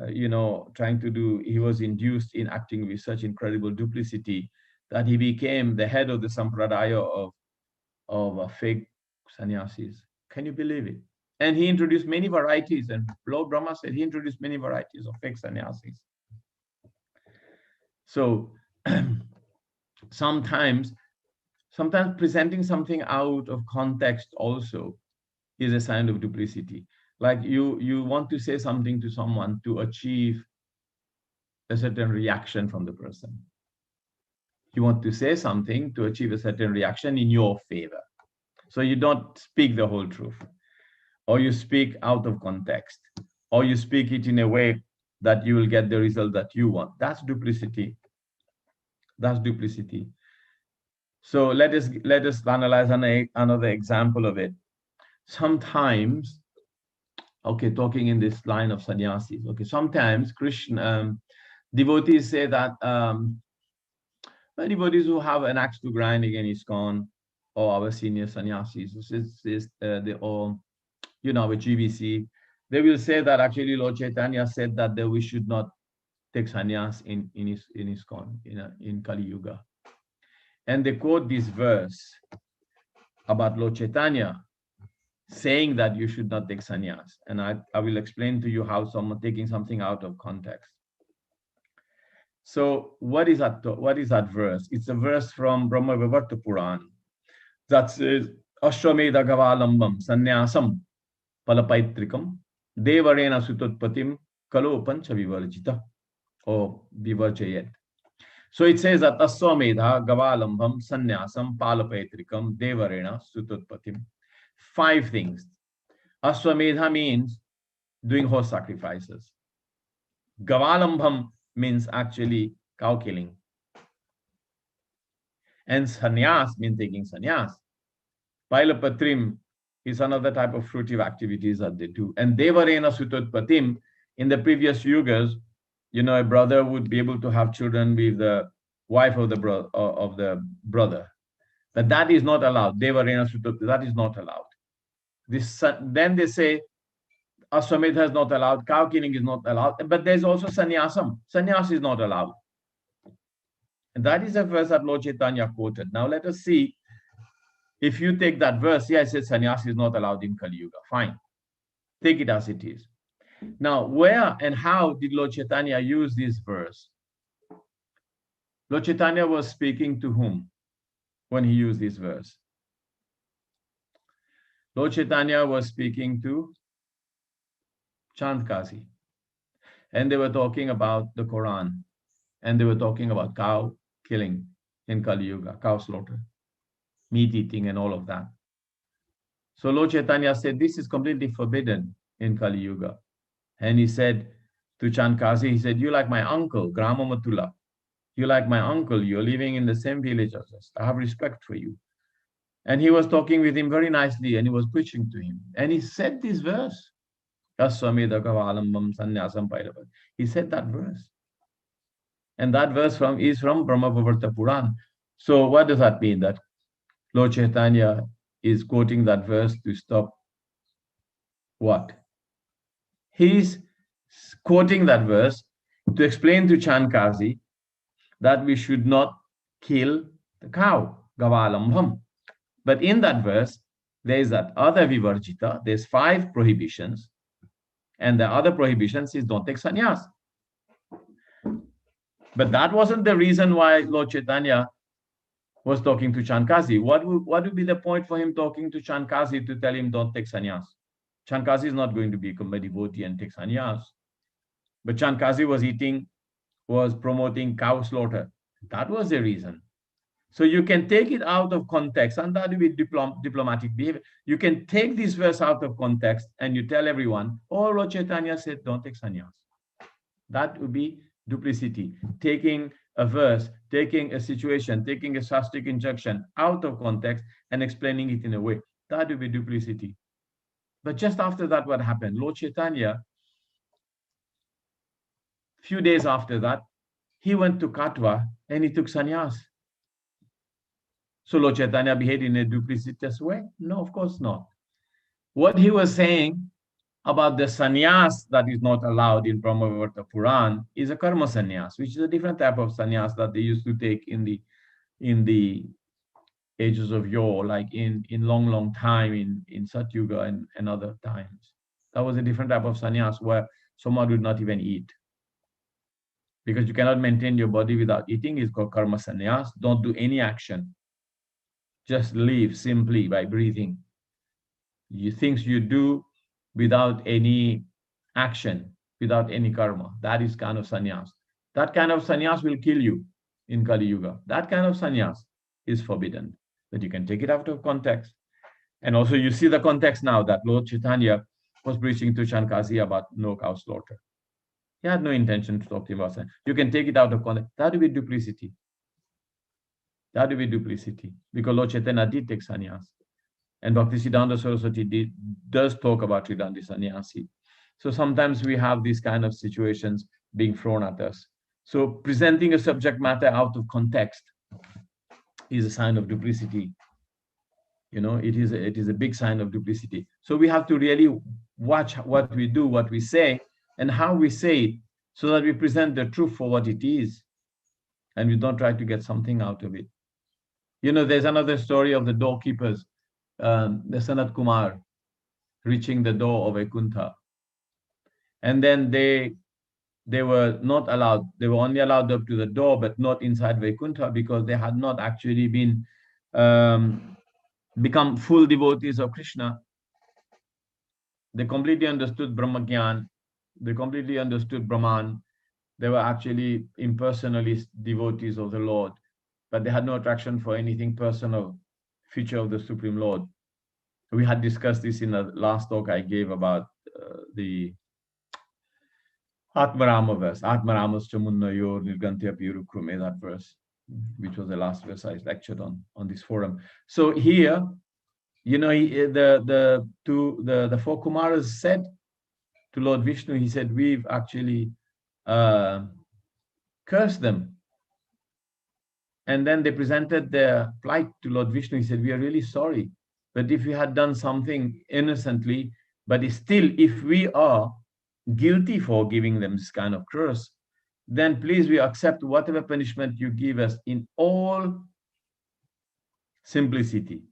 he was induced in acting with such incredible duplicity that he became the head of the sampradaya of fake sannyasis. Can you believe it? And he introduced many varieties, and Lord Brahma said he introduced many varieties of fake sannyasis. So sometimes presenting something out of context also is a sign of duplicity. Like you want to say something to someone to achieve a certain reaction from the person. You want to say something to achieve a certain reaction in your favor. So you don't speak the whole truth, or you speak out of context, or you speak it in a way that you will get the result that you want. That's duplicity. That's duplicity. So let us analyze another example of it. Sometimes, okay, talking in this line of sannyasis, okay, sometimes Krishna devotees say that devotees who have an axe to grind again ISKCON, or our senior sannyasis, they all, with GBC, they will say that actually Lord Chaitanya said that we should not take sannyas in ISKCON, in Kali Yuga. And they quote this verse about Lord Chaitanya saying that you should not take sannyas. And I will explain to you how someone taking something out of context. So what is that verse? It's a verse from Brahma Vivarta Puran that says, Ashwamedha Gavalambam Sannyasam Palapaitrikam Devarena Sutotpatim Kalo Pancha Vivarjita or Vivarjayet. So it says that Ashwamedha Gavalambam Sannyasam Palapaitrikam Devarena Sutotpatim. 5 things. Ashwamedha means doing horse sacrifices. Gavalambam means actually cow killing. And sannyas means taking sannyas. Pailapatrim is another type of fruitive activities that they do. And Devarena Sutotpatim, in the previous yugas, a brother would be able to have children with the wife of the brother. But that is not allowed. Devarena Sutta, that is not allowed. Then they say Aswamedha is not allowed, cow killing is not allowed, but there's also sannyasam. Sannyas is not allowed. And that is a verse that Lord Chaitanya quoted. Now let us see if you take that verse. Yeah, it says sannyas is not allowed in Kali Yuga. Fine. Take it as it is. Now, where and how did Lord Chaitanya use this verse? Lord Chaitanya was speaking to whom when he used this verse? Lord Chaitanya was speaking to Chandkazi. And they were talking about the Quran. And they were talking about cow killing in Kali Yuga, cow slaughter, meat eating and all of that. So Lord Chaitanya said, this is completely forbidden in Kali Yuga. And he said to Chandkazi, he said, you like my uncle, Grama Matula. You like my uncle, you're living in the same village as us. I have respect for you. And he was talking with him very nicely and he was preaching to him. And he said this verse. He said that verse. And that verse is from Brahma-Vivarta Puran. So what does that mean? That Lord Chaitanya is quoting that verse to stop what? He's quoting that verse to explain to Chandkazi that we should not kill the cow, Gavalambham. But in that verse, there is that other Vivarjita, there's 5 prohibitions, and the other prohibitions is don't take sannyas. But that wasn't the reason why Lord Chaitanya was talking to Chandkazi. What would be the point for him talking to Chandkazi to tell him don't take sannyas? Chandkazi is not going to become a devotee and take sannyas. But Chandkazi was promoting cow slaughter. That was the reason. So you can take it out of context, and that would be diplomatic behavior. You can take this verse out of context and you tell everyone, oh, Lord Chaitanya said, don't take sannyas. That would be duplicity. Taking a verse, taking a situation, taking a shastric injunction out of context and explaining it in a way. That would be duplicity. But just after that, what happened? Lord Chaitanya, few days after that, he went to Katwa and he took sannyas. So Lord Chaitanya behaved in a duplicitous way? No, of course not. What he was saying about the sannyas that is not allowed in Brahma-Vivarta Puran is a karma sannyas, which is a different type of sannyas that they used to take in the ages of yore, like in long time in Satyuga and other times. That was a different type of sannyas where someone would not even eat. Because you cannot maintain your body without eating. It's called karma sannyas. Don't do any action. Just live simply by breathing. Things you do without any action, without any karma. That is kind of sannyas. That kind of sannyas will kill you in Kali Yuga. That kind of sannyas is forbidden. But you can take it out of context. And also you see the context now that Lord Chaitanya was preaching to Chandkazi about no cow slaughter. He had no intention to talk to him about that. You can take it out of context. That would be duplicity. That would be duplicity. Because Lord Chaitanya did take sannyas. And Bhaktisiddhanta Saraswati does talk about Tridandi sannyasi. So sometimes we have these kind of situations being thrown at us. So presenting a subject matter out of context is a sign of duplicity. You know, it is a big sign of duplicity. So we have to really watch what we do, what we say, and how we say it, so that we present the truth for what it is, and we don't try to get something out of it. You know, there's another story of the doorkeepers, the Sanat Kumar reaching the door of Vaikuntha. And then they were not allowed, they were only allowed up to the door, but not inside Vaikuntha, because they had not actually been become full devotees of Krishna. They completely understood Brahmagyan, they completely understood Brahman. They were actually impersonalist devotees of the Lord, but they had no attraction for anything personal, future of the Supreme Lord. We had discussed this in the last talk I gave about the Atmarama verse, Atmaramas Chamunnayor Nirgantya Pirukrume, that verse, which was the last verse I lectured on this forum. So here, you know, the 4 Kumaras said to Lord Vishnu, he said, we've actually cursed them. And then they presented their plight to Lord Vishnu. He said, we are really sorry, but if you had done something innocently, but still, if we are guilty for giving them this kind of curse, then please we accept whatever punishment you give us in all simplicity.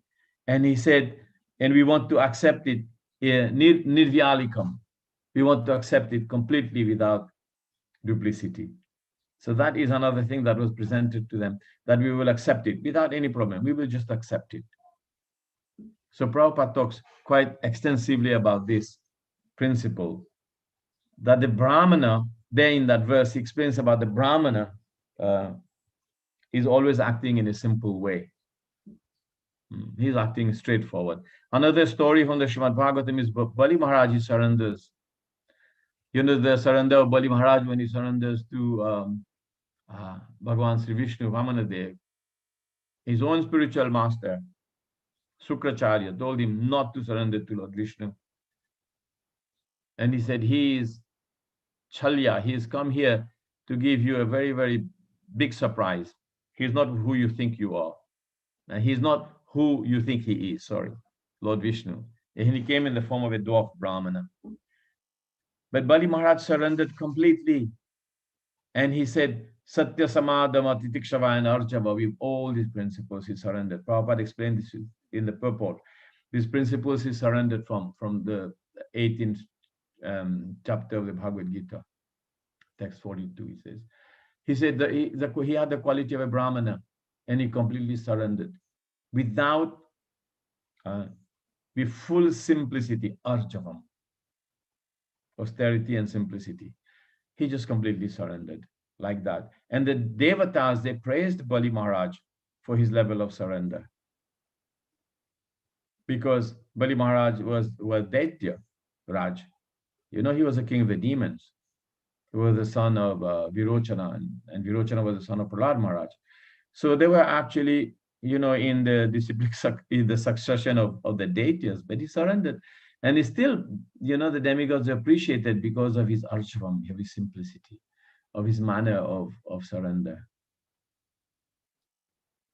And he said, and we want to accept it nirvyalikam. We want to accept it completely without duplicity. So that is another thing that was presented to them, that we will accept it without any problem. We will just accept it. So Prabhupada talks quite extensively about this principle, that the Brahmana, there in that verse, he explains about the Brahmana is always acting in a simple way. He's acting straightforward. Another story from the Srimad Bhagavatam is Bali Maharaj, he surrenders. You know the surrender of Bali Maharaj when he surrenders to Bhagavan Sri Vishnu, Vamanadev. His own spiritual master, Sukracharya, told him not to surrender to Lord Vishnu. And he said, he is Chalya, he has come here to give you a very, very big surprise. He's not who you think you are. And he's not who you think he is, sorry, Lord Vishnu. And he came in the form of a dwarf Brahmana. But Bali Maharaj surrendered completely. And he said, Satya Samadhama Titikshava and Arjava, with all these principles he surrendered. Prabhupada explained this in the purport. These principles he surrendered from the 18th chapter of the Bhagavad Gita, text 42, he says. He said that he had the quality of a Brahmana, and he completely surrendered without, with full simplicity, arjavam, austerity and simplicity. He just completely surrendered like that. And the Devatas, they praised Bali Maharaj for his level of surrender. Because Bali Maharaj was Daitya Raj. You know, he was a king of the demons. He was the son of Virochana, and Virochana was the son of Prahlad Maharaj. So they were actually, you know, in the succession of the deities, but he surrendered. And he still, you know, the demigods appreciated because of his arjavam, of his simplicity, of his manner of surrender.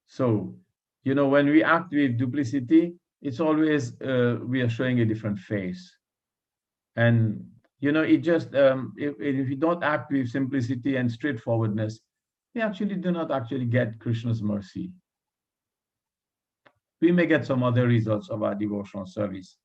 So, you know, when we act with duplicity, it's always, we are showing a different face. And, you know, it just, if you don't act with simplicity and straightforwardness, we actually do not actually get Krishna's mercy. We may get some other results of our devotional service,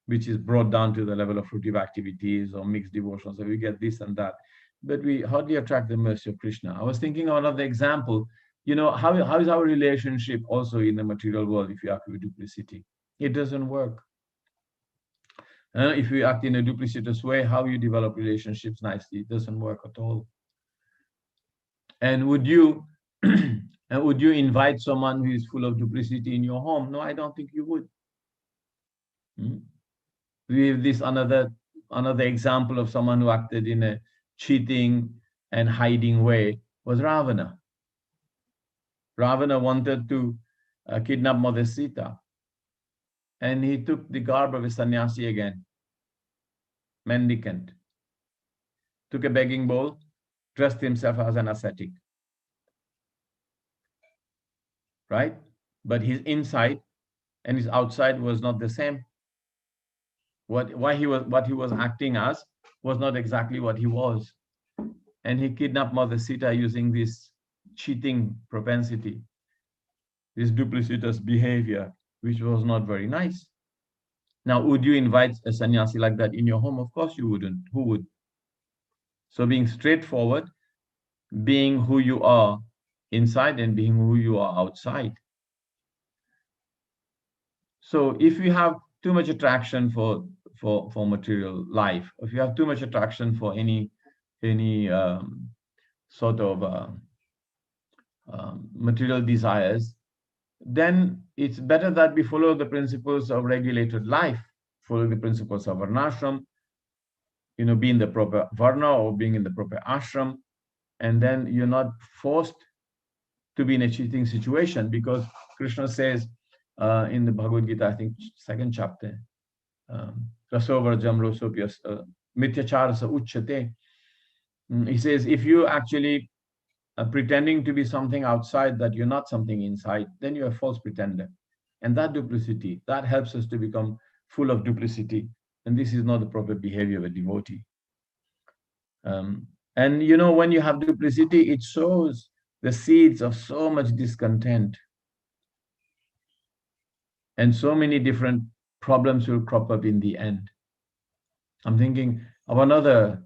which is brought down to the level of fruitive activities or mixed devotions. So we get this and that, but we hardly attract the mercy of Krishna. I was thinking of another example. You know, how is our relationship also in the material world if you act with duplicity? It doesn't work. If you act in a duplicitous way, how you develop relationships nicely, it doesn't work at all. And would you invite someone who is full of duplicity in your home? No, I don't think you would. We have this another example of someone who acted in a cheating and hiding way was Ravana. Ravana wanted to kidnap Mother Sita, and he took the garb of a sannyasi again, mendicant, took a begging bowl, dressed himself as an ascetic, right? But his inside and his outside was not the same. What he was acting as was not exactly what he was. And he kidnapped Mother Sita using this cheating propensity, this duplicitous behavior, which was not very nice. Now, would you invite a sannyasi like that in your home? Of course you wouldn't. Who would? So being straightforward, being who you are inside and being who you are outside. So if you have too much attraction for material life, if you have too much attraction for any sort of material desires, then it's better that we follow the principles of regulated life, follow the principles of varnashram, you know, be in the proper varna or being in the proper ashram, and then you're not forced to be in a cheating situation, because Krishna says in the Bhagavad Gita, I think 2nd chapter, Rasovarjam Rosopyas Mityacharasa Uchate. He says, if you actually pretending to be something outside that you're not something inside, then you're a false pretender. And that duplicity, that helps us to become full of duplicity. And this is not the proper behavior of a devotee. And you know, when you have duplicity, it sows the seeds of so much discontent. And so many different problems will crop up in the end. I'm thinking of another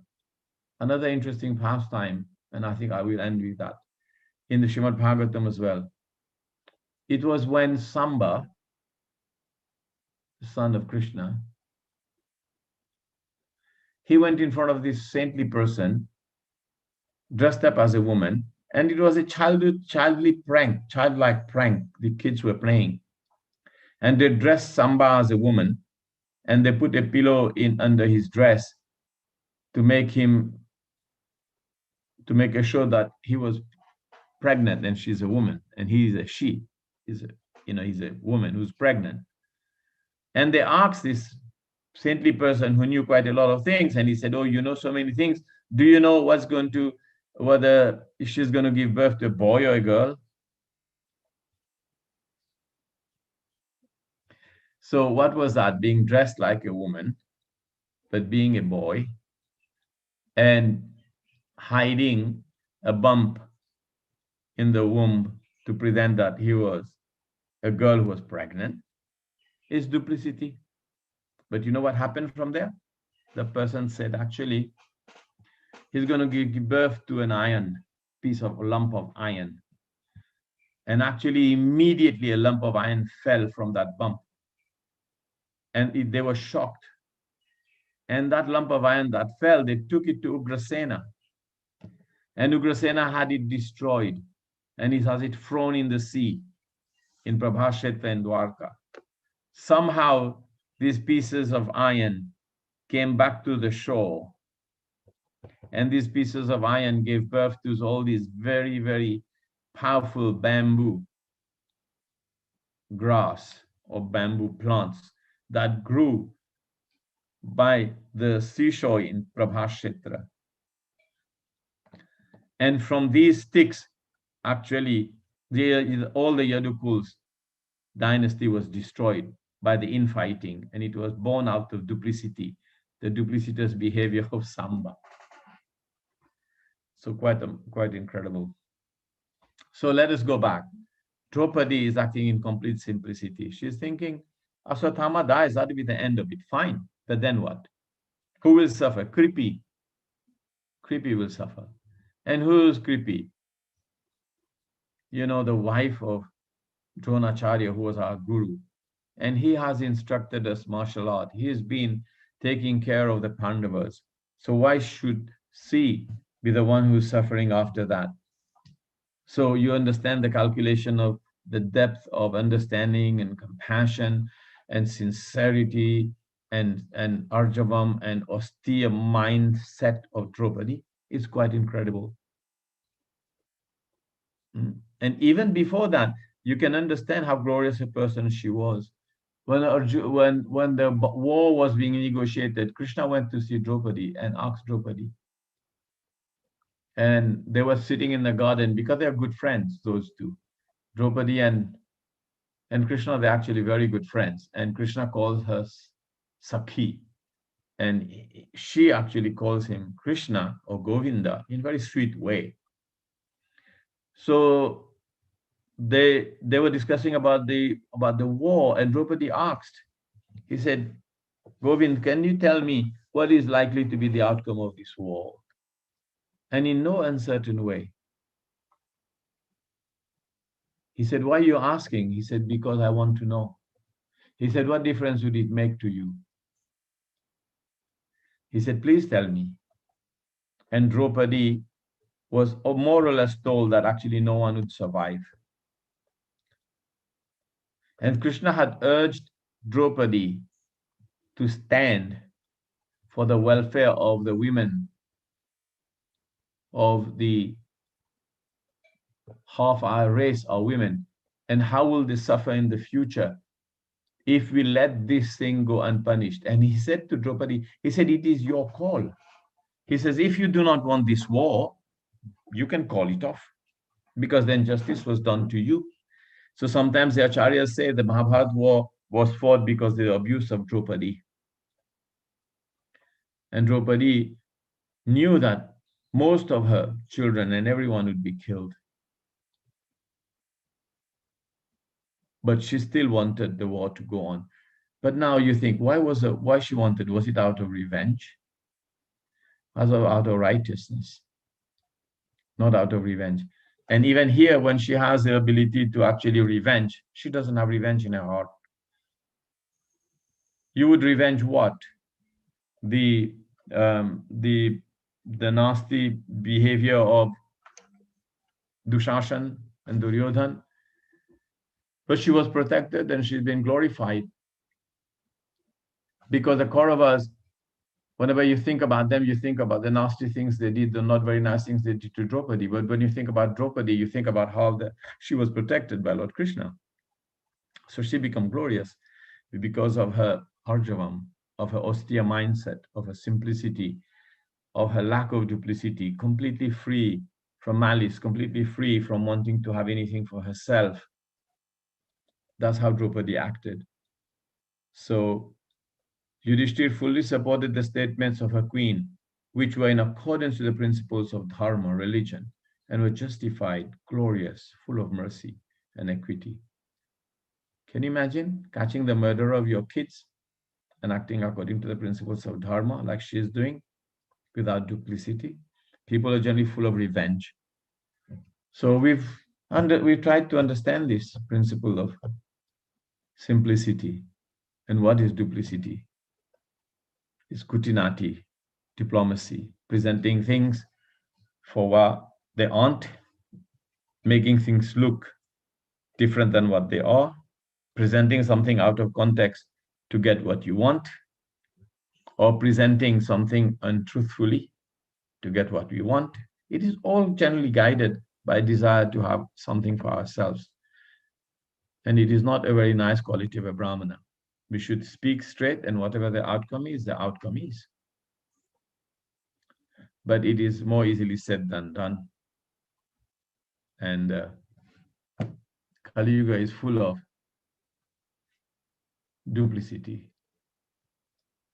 interesting pastime, and I think I will end with that, in the Srimad Bhagavatam as well. It was when Samba, the son of Krishna, he went in front of this saintly person, dressed up as a woman, and it was a childlike prank the kids were playing. And they dressed Samba as a woman, and they put a pillow in under his dress to make sure that he was pregnant and she's a woman, and he is a she. He's a woman who's pregnant. And they asked this saintly person who knew quite a lot of things, and he said, "Oh, you know so many things. Do you know whether she's going to give birth to a boy or a girl?" So what was that? Being dressed like a woman, but being a boy, and hiding a bump in the womb to pretend that he was a girl who was pregnant, is duplicity. But you know what happened from there? The person said, actually, he's going to give birth to an lump of iron. And actually, immediately a lump of iron fell from that bump. And they were shocked. And that lump of iron that fell, they took it to Ugrasena. And Ugrasena had it destroyed. And he has it thrown in the sea, in Prabhashetra and Dwarka. Somehow, these pieces of iron came back to the shore. And these pieces of iron gave birth to all these very, very powerful bamboo grass or bamboo plants that grew by the seashore in Prabhashetra. And from these sticks, actually, all the Yadukul's dynasty was destroyed by the infighting, and it was born out of duplicity, the duplicitous behavior of Samba. So quite incredible. So let us go back. Draupadi is acting in complete simplicity. She's thinking, Aswathama dies, that'll be the end of it. Fine, but then what? Who will suffer? Kripi. Kripi will suffer. And who is Kripi? You know, the wife of Dronacharya, who was our guru. And he has instructed us martial art. He has been taking care of the Pandavas. So why should she be the one who's suffering after that? So you understand the calculation of the depth of understanding and compassion and sincerity and arjavam and austere mindset of Draupadi is quite incredible. And even before that, you can understand how glorious a person she was. When the war was being negotiated, Krishna went to see Draupadi and asked Draupadi. And they were sitting in the garden because they are good friends, those two. Draupadi and Krishna, they're actually very good friends. And Krishna calls her Sakhi. And she actually calls him Krishna or Govinda in a very sweet way. So they were discussing about the war, and Draupadi asked, he said, Govind, can you tell me what is likely to be the outcome of this war? And in no uncertain way. He said, why are you asking? He said, because I want to know. He said, what difference would it make to you? He said, please tell me. And Draupadi was more or less told that actually no one would survive. And Krishna had urged Draupadi to stand for the welfare of the women of the half our race are women. And how will they suffer in the future if we let this thing go unpunished? And he said to Draupadi, he said, it is your call. He says, if you do not want this war, you can call it off. because then justice was done to you. So sometimes the acharyas say the Mahabharata war was fought because of the abuse of Draupadi. And Draupadi knew that most of her children and everyone would be killed. But she still wanted the war to go on. But now you think, why she wanted? Was it out of revenge? Was it out of righteousness? Not out of revenge. And even here, when she has the ability to actually revenge, she doesn't have revenge in her heart. You would revenge what? The nasty behavior of Dushashan and Duryodhan. But she was protected and she's been glorified. Because the Kauravas, whenever you think about them, you think about the nasty things they did, the not very nice things they did to Draupadi. But when you think about Draupadi, you think about how she was protected by Lord Krishna. So she became glorious because of her arjavam, of her austere mindset, of her simplicity, of her lack of duplicity, completely free from malice, completely free from wanting to have anything for herself. That's how Draupadi acted. So Yudhishthir fully supported the statements of her queen, which were in accordance with the principles of dharma, religion, and were justified, glorious, full of mercy and equity. Can you imagine catching the murderer of your kids and acting according to the principles of dharma like she is doing without duplicity? People are generally full of revenge. So we've tried to understand this principle of simplicity. And what is duplicity? It's kutinati, diplomacy, presenting things for what they aren't, making things look different than what they are, presenting something out of context to get what you want, or presenting something untruthfully to get what we want. It is all generally guided by a desire to have something for ourselves. And it is not a very nice quality of a Brahmana. We should speak straight, and whatever the outcome is, the outcome is. But it is more easily said than done. And Kali Yuga is full of duplicity.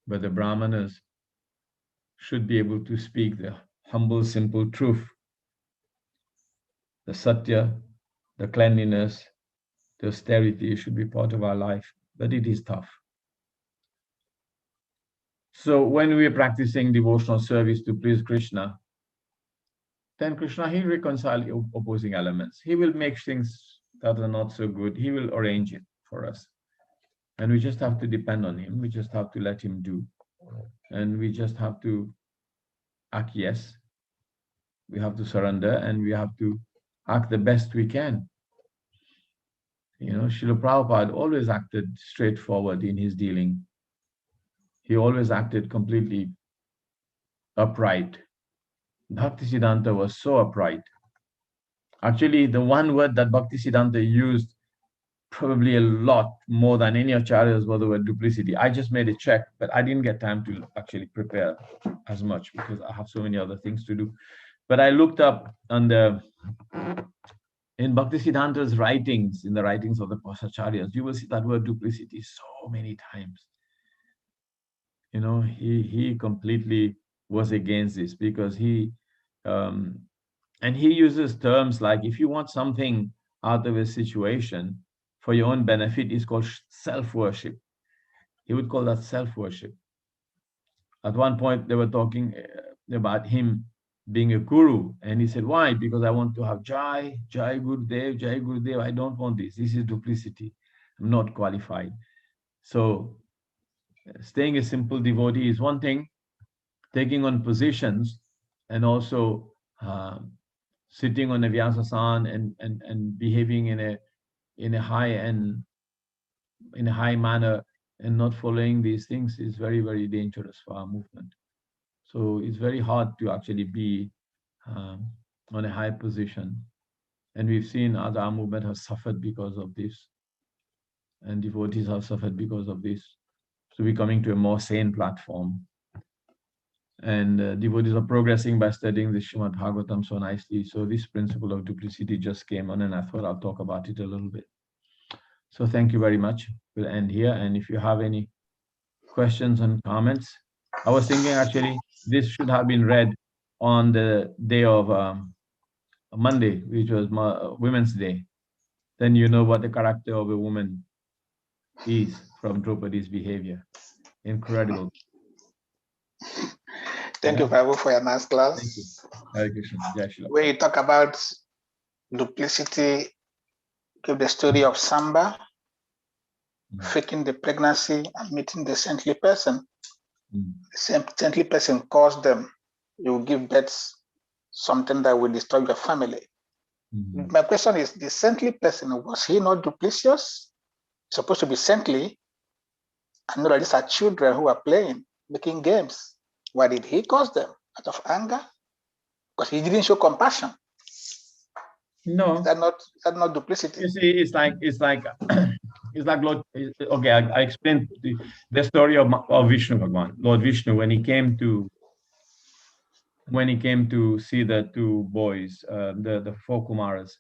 But the Brahmanas should be able to speak the humble, simple truth. The satya, the cleanliness, the austerity should be part of our life. But it is tough. So when we are practicing devotional service to please Krishna, then Krishna, he'll reconcile opposing elements. He will make things that are not so good. He will arrange it for us. And we just have to depend on him. We just have to let him do. And we just have to acquiesce. We have to surrender, and we have to act the best we can. You know, Srila Prabhupada always acted straightforward in his dealing. He always acted completely upright. Bhaktisiddhanta was so upright. Actually, the one word that Bhaktisiddhanta used probably a lot more than any acharyas was the word duplicity. I just made a check, but I didn't get time to actually prepare as much because I have so many other things to do. But I looked up on in Bhaktisiddhanta's writings, in the writings of the Acharyas, you will see that word duplicity so many times. You know, he completely was against this because he uses terms like, if you want something out of a situation for your own benefit, it's called self-worship. He would call that self-worship. At one point, they were talking about him being a guru, and he said, why? Because I want to have Jai Gurudev, Jai Gurudev. I don't want this. This is duplicity. I'm not qualified. So staying a simple devotee is one thing. Taking on positions and also sitting on a Vyasasan and behaving in a high manner and not following these things is very, very dangerous for our movement. So it's very hard to actually be on a high position. And we've seen our movement has suffered because of this. And devotees have suffered because of this. So we're coming to a more sane platform. And devotees are progressing by studying the Srimad Bhagavatam so nicely. So this principle of duplicity just came on, and I thought I'll talk about it a little bit. So thank you very much. We'll end here. And if you have any questions and comments, I was thinking actually this should have been read on the day of Monday, which was Women's Day. Then you know what the character of a woman is from Draupadi's behavior. Incredible. Thank you, Prabhu, for your nice class. Thank you. Hare Krishna. Jai Shri. When you talk about duplicity, give the story of Samba, faking the pregnancy and meeting the saintly person. The saintly person caused them, you give birth something that will destroy your family. My question is, the saintly person, was he not duplicitous? Supposed to be saintly. I know that these are children who are playing, making games. Why did he cause them? Out of anger? Because he didn't show compassion. No. Is that not duplicity? You see, it's like Lord. Okay, I explained the story of Vishnu Bhagwan. Lord Vishnu, when he came to see the two boys, the four Kumaras,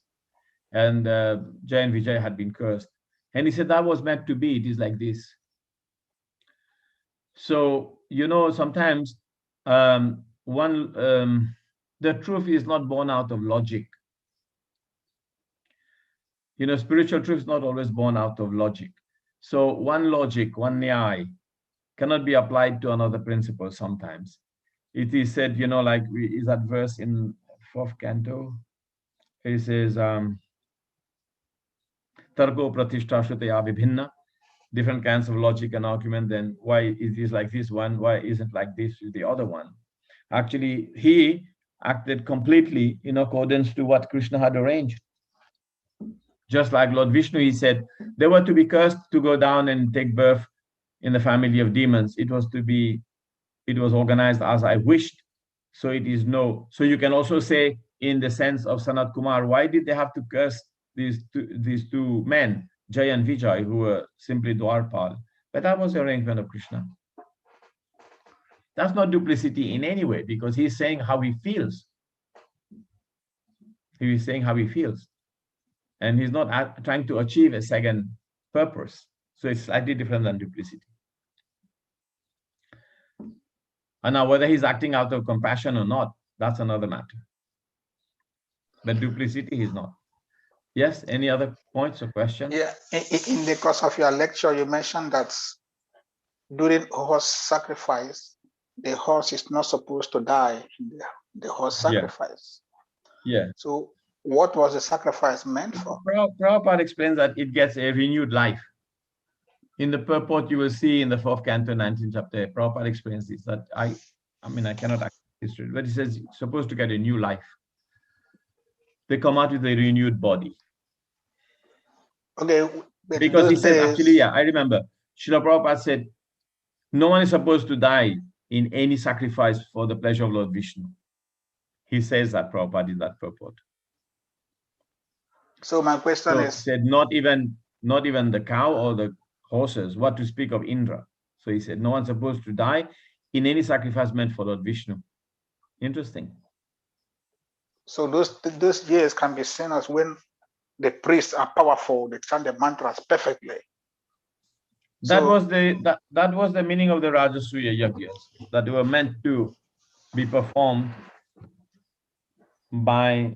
and Jay and Vijay had been cursed, and he said that was meant to be. It is like this. So sometimes the truth is not born out of logic. Spiritual truth is not always born out of logic. So one logic, one nyai, cannot be applied to another principle sometimes. It is said, like is that verse in 4th canto? It says, Tarko pratishtha shrutaya vibhinna, different kinds of logic and argument, then why it is like this one, why isn't like this with the other one? Actually, he acted completely in accordance to what Krishna had arranged. Just like Lord Vishnu, he said, they were to be cursed to go down and take birth in the family of demons. It was organized as I wished. So it is no. So you can also say, in the sense of Sanat Kumar, why did they have to curse these two men, Jay and Vijay, who were simply Dwarpal? But that was the arrangement of Krishna. That's not duplicity in any way, because he's saying how he feels. He is saying how he feels. And he's not trying to achieve a second purpose. So it's slightly different than duplicity. And now whether he's acting out of compassion or not, that's another matter. But duplicity is not. Yes, any other points or questions? Yeah, in the course of your lecture, you mentioned that during horse sacrifice, the horse is not supposed to die in the horse sacrifice. Yeah. So what was the sacrifice meant for? Prabhupada explains that it gets a renewed life. In the purport you will see in the 4th canto, 19th chapter, Prabhupada explains this, that I cannot access history, but he says it's supposed to get a new life. They come out with a renewed body. Okay. Because he said, actually, I remember, Srila Prabhupada said, no one is supposed to die in any sacrifice for the pleasure of Lord Vishnu. He says that, Prabhupada, in that purport. So my question is, he said not even the cow or the horses, what to speak of Indra. So he said no one's supposed to die in any sacrifice meant for Lord Vishnu. Interesting. So those years can be seen as when the priests are powerful, they chant the mantras perfectly. That was the meaning of the Rajasuya Yagyas, that they were meant to be performed by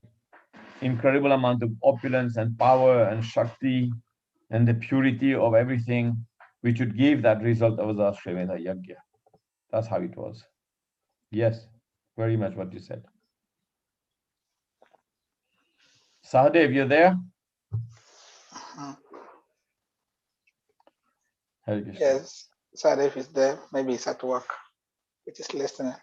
incredible amount of opulence and power and Shakti and the purity of everything, which would give that result of the Ashwamedha Yagya. That's how it was. Yes, very much what you said. Sahadev, you're there? Yes, Sahadev is there. Maybe he's at work. We're just listening.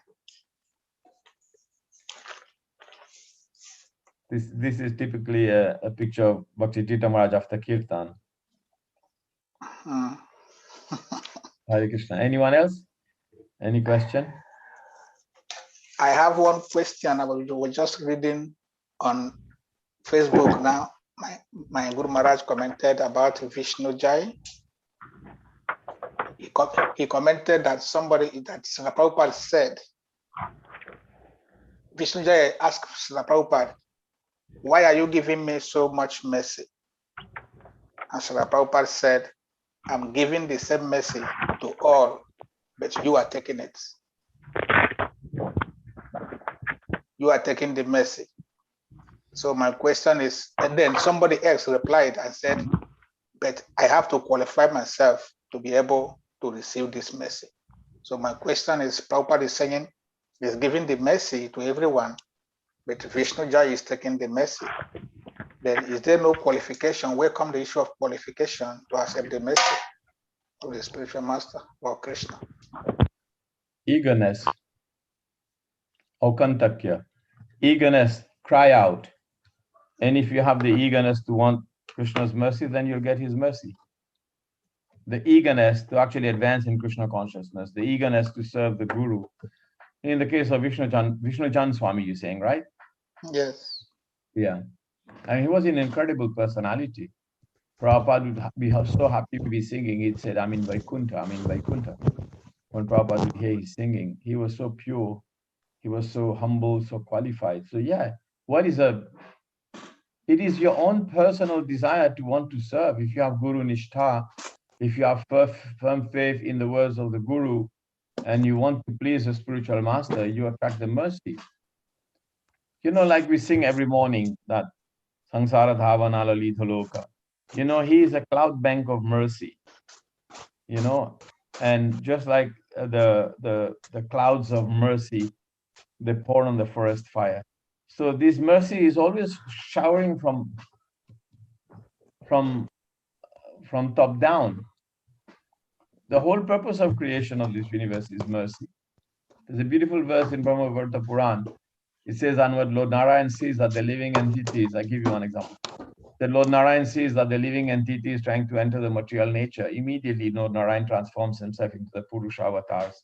This is typically a picture of Bhakti Tirtha Maharaj after Kirtan. Hare Krishna. Anyone else? Any question? I have one question. I was just reading on Facebook now. My Guru Maharaj commented about Vishnu Jai. He commented that somebody, that Srila Prabhupada said Vishnuja asked Srila Prabhupada, why are you giving me so much mercy? And Srila Prabhupada said, I'm giving the same mercy to all, but you are taking it. You are taking the mercy. So my question is, and then somebody else replied and said, but I have to qualify myself to be able to receive this mercy. So my question is, Prabhupada is saying, he's giving the mercy to everyone, but Vishnuja is taking the mercy. Then is there no qualification? Where comes the issue of qualification to accept the mercy of the spiritual master or Krishna? Eagerness, okantakya, eagerness, cry out. And if you have the eagerness to want Krishna's mercy, then you'll get his mercy. The eagerness to actually advance in Krishna consciousness, the eagerness to serve the Guru. In the case of Vishnu Swami, you're saying, right? Yes. Yeah. And he was an incredible personality. Prabhupada would be so happy to be singing. He said, I'm in Vaikuntha, I'm in Vaikuntha. When Prabhupada would hear his singing, he was so pure. He was so humble, so qualified. So yeah, it is your own personal desire to want to serve. If you have Guru Nishtha, if you have firm faith in the words of the Guru, and you want to please the spiritual master, you attract the mercy. You know, like we sing every morning that Sangsara Dhavana Lalita Loka. You know, he is a cloud bank of mercy. You know, and just like the clouds of mercy, they pour on the forest fire. So this mercy is always showering from top down. The whole purpose of creation of this universe is mercy. There's a beautiful verse in Brahma-vaivarta Puran. It says, onward, Lord Narayan sees that the living entities, I give you one example. The Lord Narayan sees that the living entity is trying to enter the material nature. Immediately, Lord Narayan transforms himself into the Purusha avatars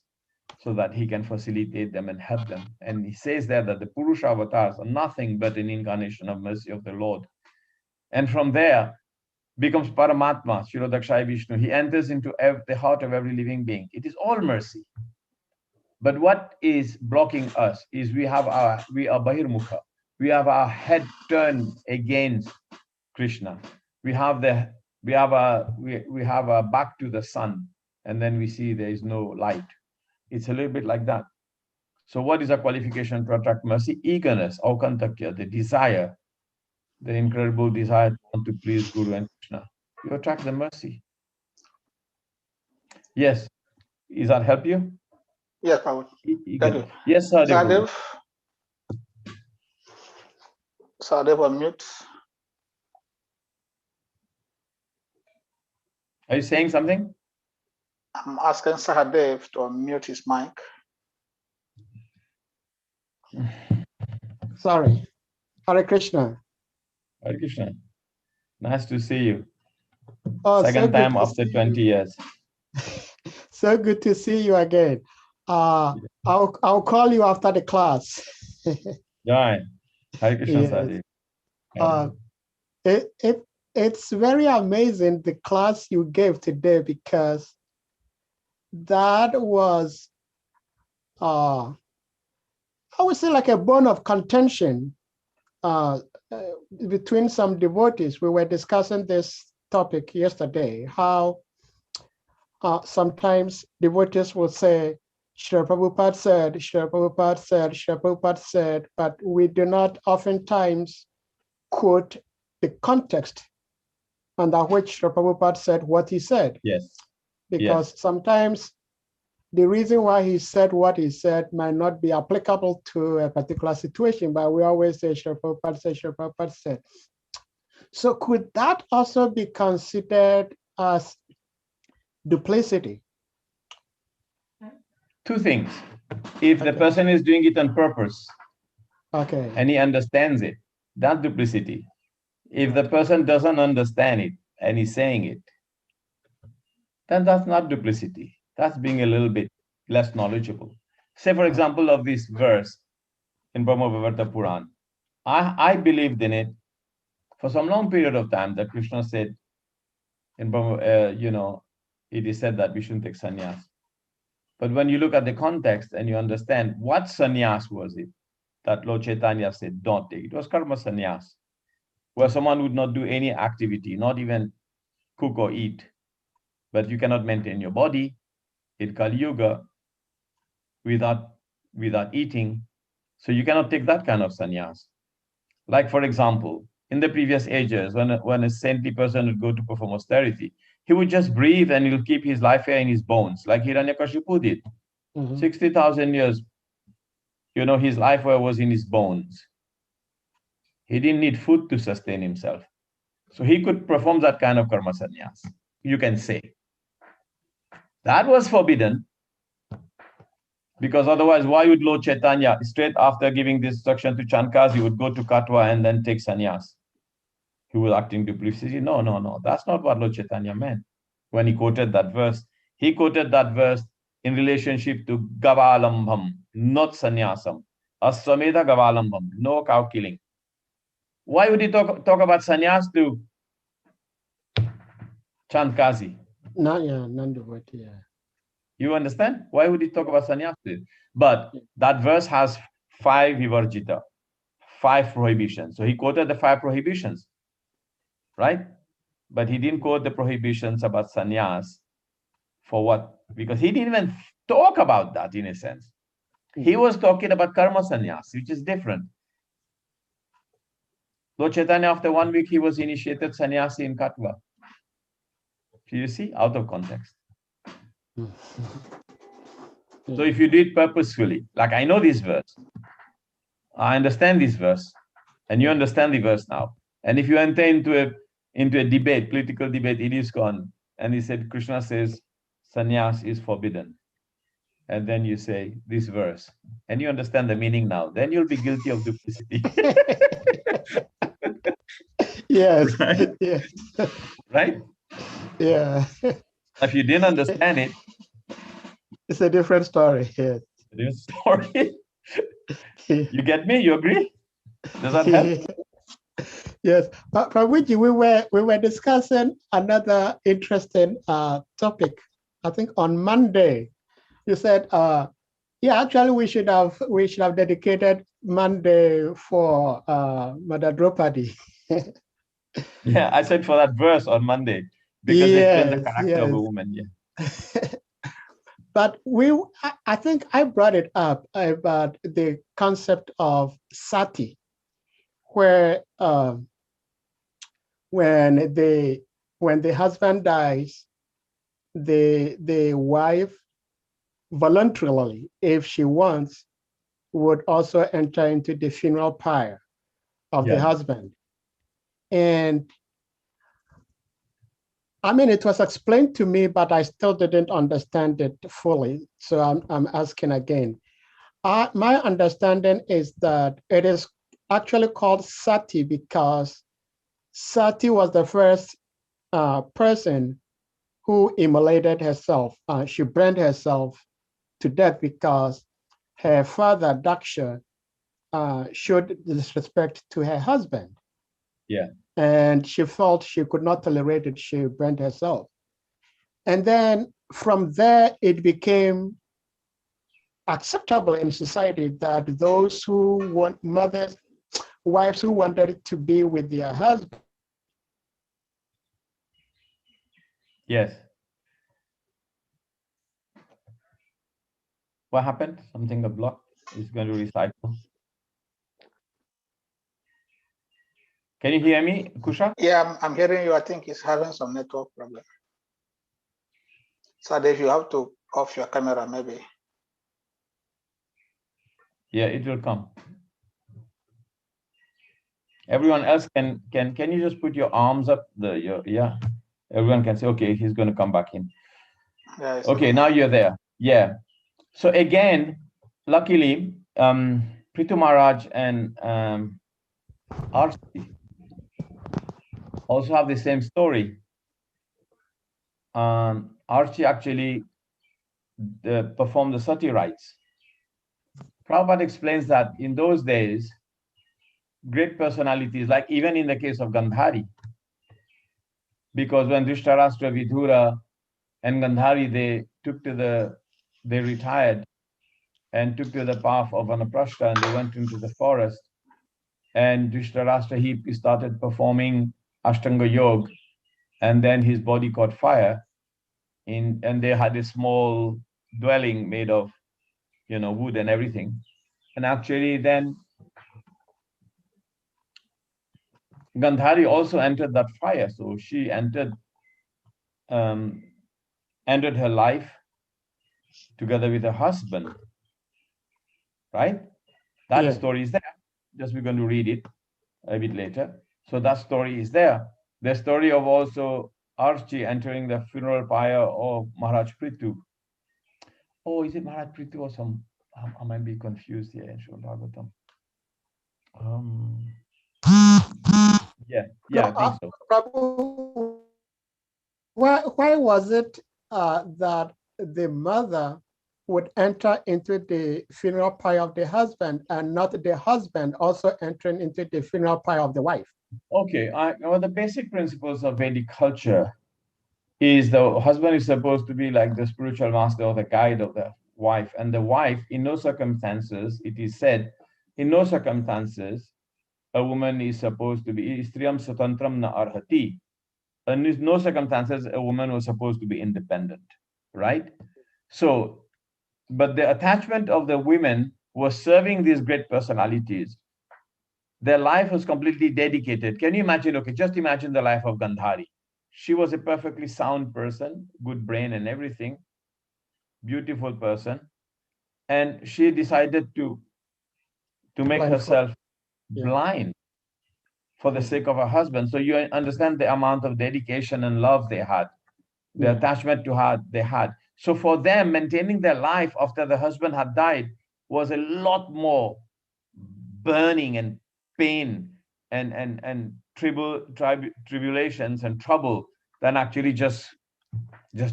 so that he can facilitate them and help them. And he says there that the Purusha avatars are nothing but an incarnation of mercy of the Lord. And from there, becomes Paramatma, Shirodakshaya Vishnu. He enters into the heart of every living being. It is all mercy. But what is blocking us is we are Bahirmukha. We have our head turned against Krishna. We have our back to the sun, and then we see there is no light. It's a little bit like that. So what is a qualification to attract mercy? Eagerness, aukantakya, the desire, the incredible desire to want to please Guru and Krishna. You attract the mercy. Yes. Does that help you? Yes, Prabhu. Thank you. Yes, Sahadev. Sahadev, unmute. Are you saying something? I'm asking Sahadev to unmute his mic. Sorry. Hare Krishna. Hare Krishna. Nice to see you. Oh, Second time after 20 years. So good to see you again. I'll call you after the class. Yeah. Hare Krishna, yes. It's very amazing the class you gave today, because that was I would say like a bone of contention between some devotees. We were discussing this topic yesterday, how sometimes devotees will say, Srila Prabhupada said, Srila Prabhupada said, Srila Prabhupada said, but we do not oftentimes quote the context under which Srila Prabhupada said what he said. Yes. Because sometimes the reason why he said what he said might not be applicable to a particular situation, but we always say Srila Prabhupada said, Srila Prabhupada said. So could that also be considered as duplicity? Two things. If the person is doing it on purpose, and he understands it, that's duplicity. If the person doesn't understand it and he's saying it, then that's not duplicity. That's being a little bit less knowledgeable. Say, for example, of this verse in Brahma-vaivarta Puran. I believed in it for some long period of time that Krishna said in Brahma, it is said that we shouldn't take sannyas. But when you look at the context and you understand what sannyas was it that Lord Chaitanya said, don't take. It was karma sannyas, where someone would not do any activity, not even cook or eat, but you cannot maintain your body in Kali Yuga without eating. So you cannot take that kind of sannyas. Like, for example, in the previous ages, when a saintly person would go to perform austerity, he would just breathe and he'll keep his life here in his bones, like Hiranyakashipu did. 60,000 years, his life was in his bones. He didn't need food to sustain himself. So he could perform that kind of karma sannyas, you can say. That was forbidden, because otherwise, why would Lord Chaitanya, straight after giving this instruction to Chankazi, would go to Katwa and then take sannyas? He was acting duplicitously. No. That's not what Lord Chaitanya meant when he quoted that verse. He quoted that verse in relationship to Gavalambham, not sannyasam. Aswamedha Gavalambham, no cow killing. Why would he talk about sannyas to Chandkazi? You understand? Why would he talk about sannyas? But that verse has 5 vivarjita, 5 prohibitions. So he quoted the 5 prohibitions, right? But he didn't quote the prohibitions about sannyas. For what? Because he didn't even talk about that in a sense. He was talking about karma sannyas, which is different. Lord Chaitanya, after 1 week, he was initiated sannyasi in Katwa. So you see, out of context. So if you do it purposefully, like I know this verse, I understand this verse, and you understand the verse now. And if you enter into a debate, political debate, it is gone. And he said, Krishna says, sannyas is forbidden. And then you say this verse, and you understand the meaning now, then you'll be guilty of duplicity. Yes. Right? Yes. Right? Yeah. If you didn't understand it, it's a different story. Yes. a different story. You get me? You agree? Does that help? Yes. Prabhuji, we were discussing another interesting topic. I think on Monday, you said, actually we should have dedicated Monday for Mother Draupadi. Yeah, I said for that verse on Monday, because it explains the character of a woman. Yeah. But I think I brought it up about the concept of sati, where when the husband dies, the wife voluntarily, if she wants, would also enter into the funeral pyre of the husband. And I mean, it was explained to me, but I still didn't understand it fully. So I'm asking again. My understanding is that it is actually called sati because Sati was the first person who immolated herself. She burned herself to death because her father, Daksha, showed disrespect to her husband. Yeah. And she felt she could not tolerate it. She burned herself. And then from there, it became acceptable in society that those who want wives who wanted to be with their husband. Yes. What happened? Something got blocked. It's going to recycle. Can you hear me, Kusha? Yeah, I'm hearing you. I think it's having some network problem. So if you have to off your camera, maybe. Yeah, it will come. Everyone else can you just put your arms up? Yeah. Everyone can say, okay, he's going to come back in. Yeah, okay, now you're there. Yeah. So again, luckily, Prithu Maharaj and Archie also have the same story. Archie actually performed the sati rites. Prabhupada explains that in those days, great personalities, like even in the case of Gandhari, because when Dhritarashtra, Vidura, and Gandhari, they took to the they retired and took to the path of Vanaprastha, and they went into the forest. And Dhritarashtra, he started performing Ashtanga Yoga, and then his body caught fire. And they had a small dwelling made of, wood and everything. And actually then Gandhari also entered that fire. So she ended her life together with her husband, right? That story is there. Just we're going to read it a bit later. So that story is there. The story of also Archie entering the funeral pyre of Maharaj Prithu. Oh, is it Maharaj Prithu or some? I might be confused here in Srimad Bhagavatam. I think so. Prabhu, why was it that the mother would enter into the funeral pyre of the husband and not the husband also entering into the funeral pyre of the wife? Okay, well, the basic principles of Vedic culture is the husband is supposed to be like the spiritual master or the guide of the wife, and the wife, in no circumstances, it is said, in no circumstances, a woman is supposed to be Striyam Swatantram na arhati. And in no circumstances, a woman was supposed to be independent, right? So, but the attachment of the women was serving these great personalities. Their life was completely dedicated. Can you imagine? Okay, just imagine the life of Gandhari. She was a perfectly sound person, good brain and everything, beautiful person. And she decided to make herself blind for the sake of her husband. So you understand the amount of dedication and love they had, the attachment to her they had. So for them, maintaining their life after the husband had died was a lot more burning and pain and tribulations and trouble than actually just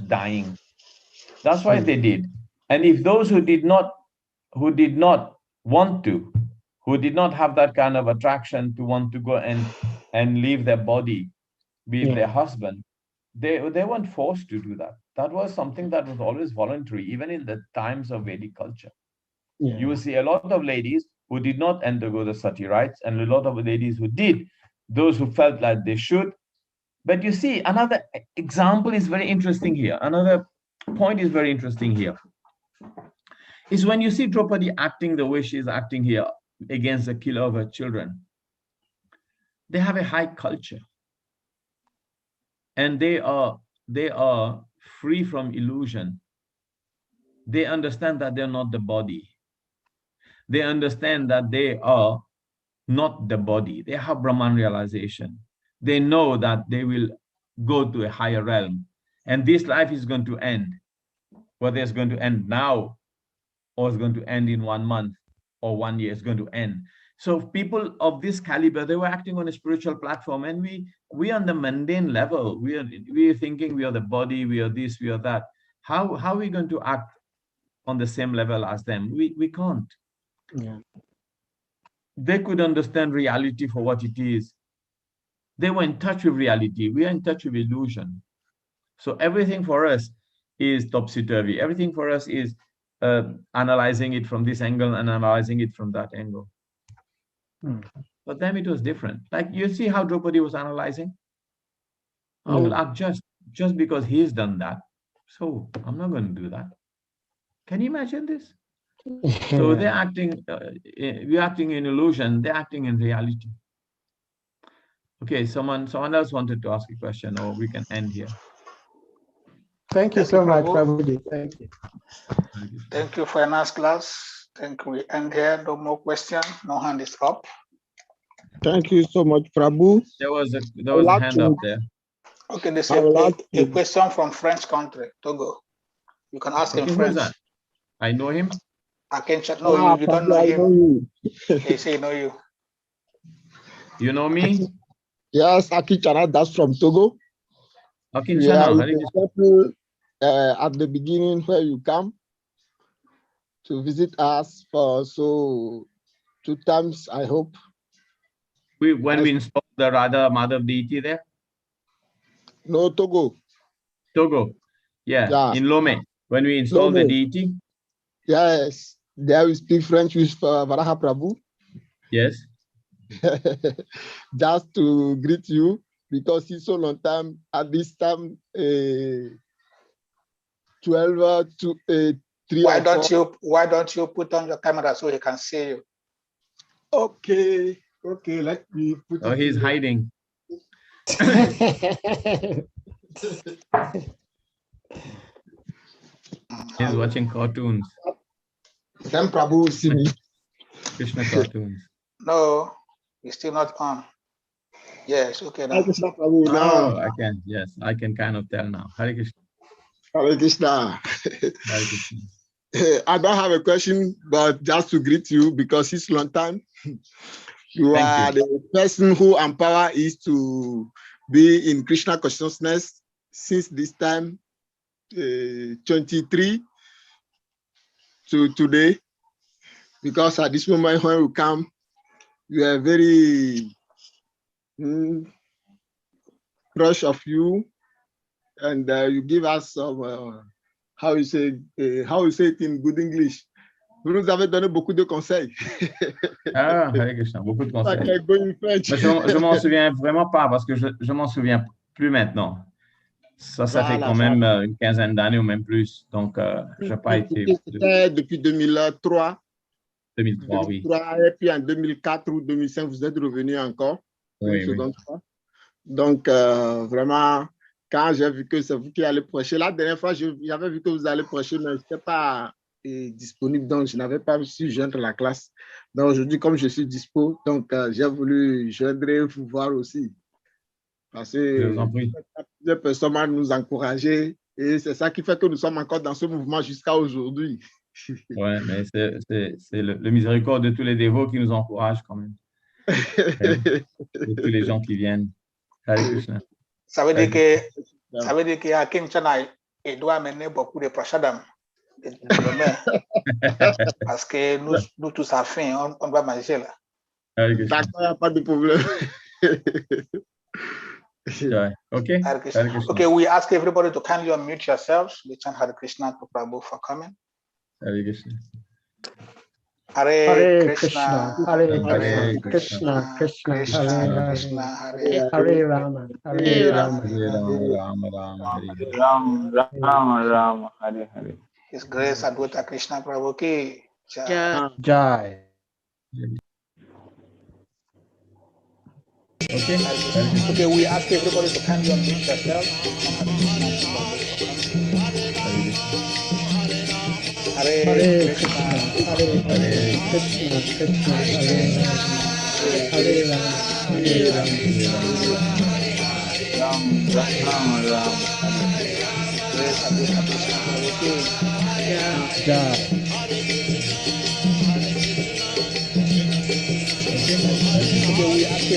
dying. That's why they did. And if those who did not want to, who did not have that kind of attraction to want to go and leave their body with their husband, they weren't forced to do that. That was something that was always voluntary, even in the times of Vedic culture. You will see a lot of ladies who did not undergo the sati rites, and a lot of ladies who did, those who felt like they should. But you see, another example is very interesting here. Another point is very interesting here. Is when you see Draupadi acting the way she is acting here against the killer of her children. They have a high culture. And they are free from illusion. They understand that they're not the body. They understand that they are not the body. They have Brahman realization. They know that they will go to a higher realm. And this life is going to end. Whether it's going to end now, or it's going to end in 1 month, or 1 year, it's going to end. So people of this caliber, they were acting on a spiritual platform, and we on the mundane level, we are thinking we are the body, we are this, we are that. How are we going to act on the same level as them? We can't. They could understand reality for what it is. They were in touch with reality. We are in touch with illusion. So everything for us is topsy-turvy. Everything for us is analyzing it from this angle and analyzing it from that angle. For them, it was different. Like you see how Draupadi was analyzing? I will act just because he's done that. So I'm not going to do that. Can you imagine this? So they're acting, we're acting in illusion, they're acting in reality. Okay, someone else wanted to ask a question, or we can end here. Thank you so much, Prabhuji. Thank you. Thank you for a nice class. Thank you. We end here. No more questions. No hand is up. Thank you so much, Prabhu. There was a hand up there. Okay, there's a question from French country, Togo. You can ask in French. Who's that? I know him. I can chat. No, you don't know him. He say know you. You know me? Yes, Akichana, that's from Togo. Akichana, at the beginning where you come to visit us for 2 times, I hope. When we installed the Radha Madhav deity there? No, Togo. Togo. Yeah, in Lome. When we install the deity? Yes. There we speak French with Varaha Prabhu. Yes. Just to greet you because it's so long time. At this time, 12 to 3 Why or 4. Why don't you put on your camera so he can see you? Okay, let me put Oh, he's hiding. He's watching cartoons. Then Prabhu will see me. Krishna cartoons. No, he's still not on. Yes, okay. Now. Krishna Prabhu, Oh, now. I can, yes, I can kind of tell now. Hare Krishna. Hare Krishna. Hare Krishna. I don't have a question, but just to greet you because it's long time. You are the person who empower is to be in Krishna consciousness since this time, 23 to today. Because at this moment when we come, you are very crush of you, and you give us some how you say it in good English. Vous nous avez donné beaucoup de conseils. Ah, Hare Krishna, beaucoup de conseils. Okay, go in French. Mais je m'en souviens vraiment pas parce que je m'en souviens plus maintenant. Ça fait quand même une quinzaine d'années ou même plus. Donc, je n'ai pas été. C'était depuis 2003. 2003, oui. Et puis en 2004 ou 2005, vous êtes revenu encore. Oui, oui. Donc, vraiment, quand j'ai vu que c'est vous qui allez prêcher, la dernière fois, j'avais vu que vous allez prêcher, mais je n'étais pas disponible, donc je n'avais pas su joindre la classe. Donc, aujourd'hui, comme je suis dispo, donc j'ai voulu joindre vous voir aussi. Parce que plusieurs personnes m'ont nous encouragé et c'est ça qui fait que nous sommes encore dans ce mouvement jusqu'à aujourd'hui. Oui, mais c'est le miséricorde de tous les dévots qui nous encourage quand même. De tous les gens qui viennent. Hare Krishna. Ça veut dire qu'à Kinshasa, il doit amener beaucoup de prasadam. Parce que nous tous à faim, on va manger là. D'accord, il n'y a pas de problème. Okay. Okay, we ask everybody to kindly unmute yourselves. We chant Hare Krishna to Prabhu for coming. Hare Krishna. Hare Krishna, Hare Krishna, Krishna Krishna, Hare Rama, Hare Rama, Rama, Hare Hare. His Grace Adwaita Krishna Prabhu ki Jai. Okay, we ask everybody to kindly unmute yourselves. Hare Krishna, Hare Krishna, Krishna Hare Rama, Hare Rama, Grace Adwaita Krishna Prabhu ki Jai. Okay, we ask everybody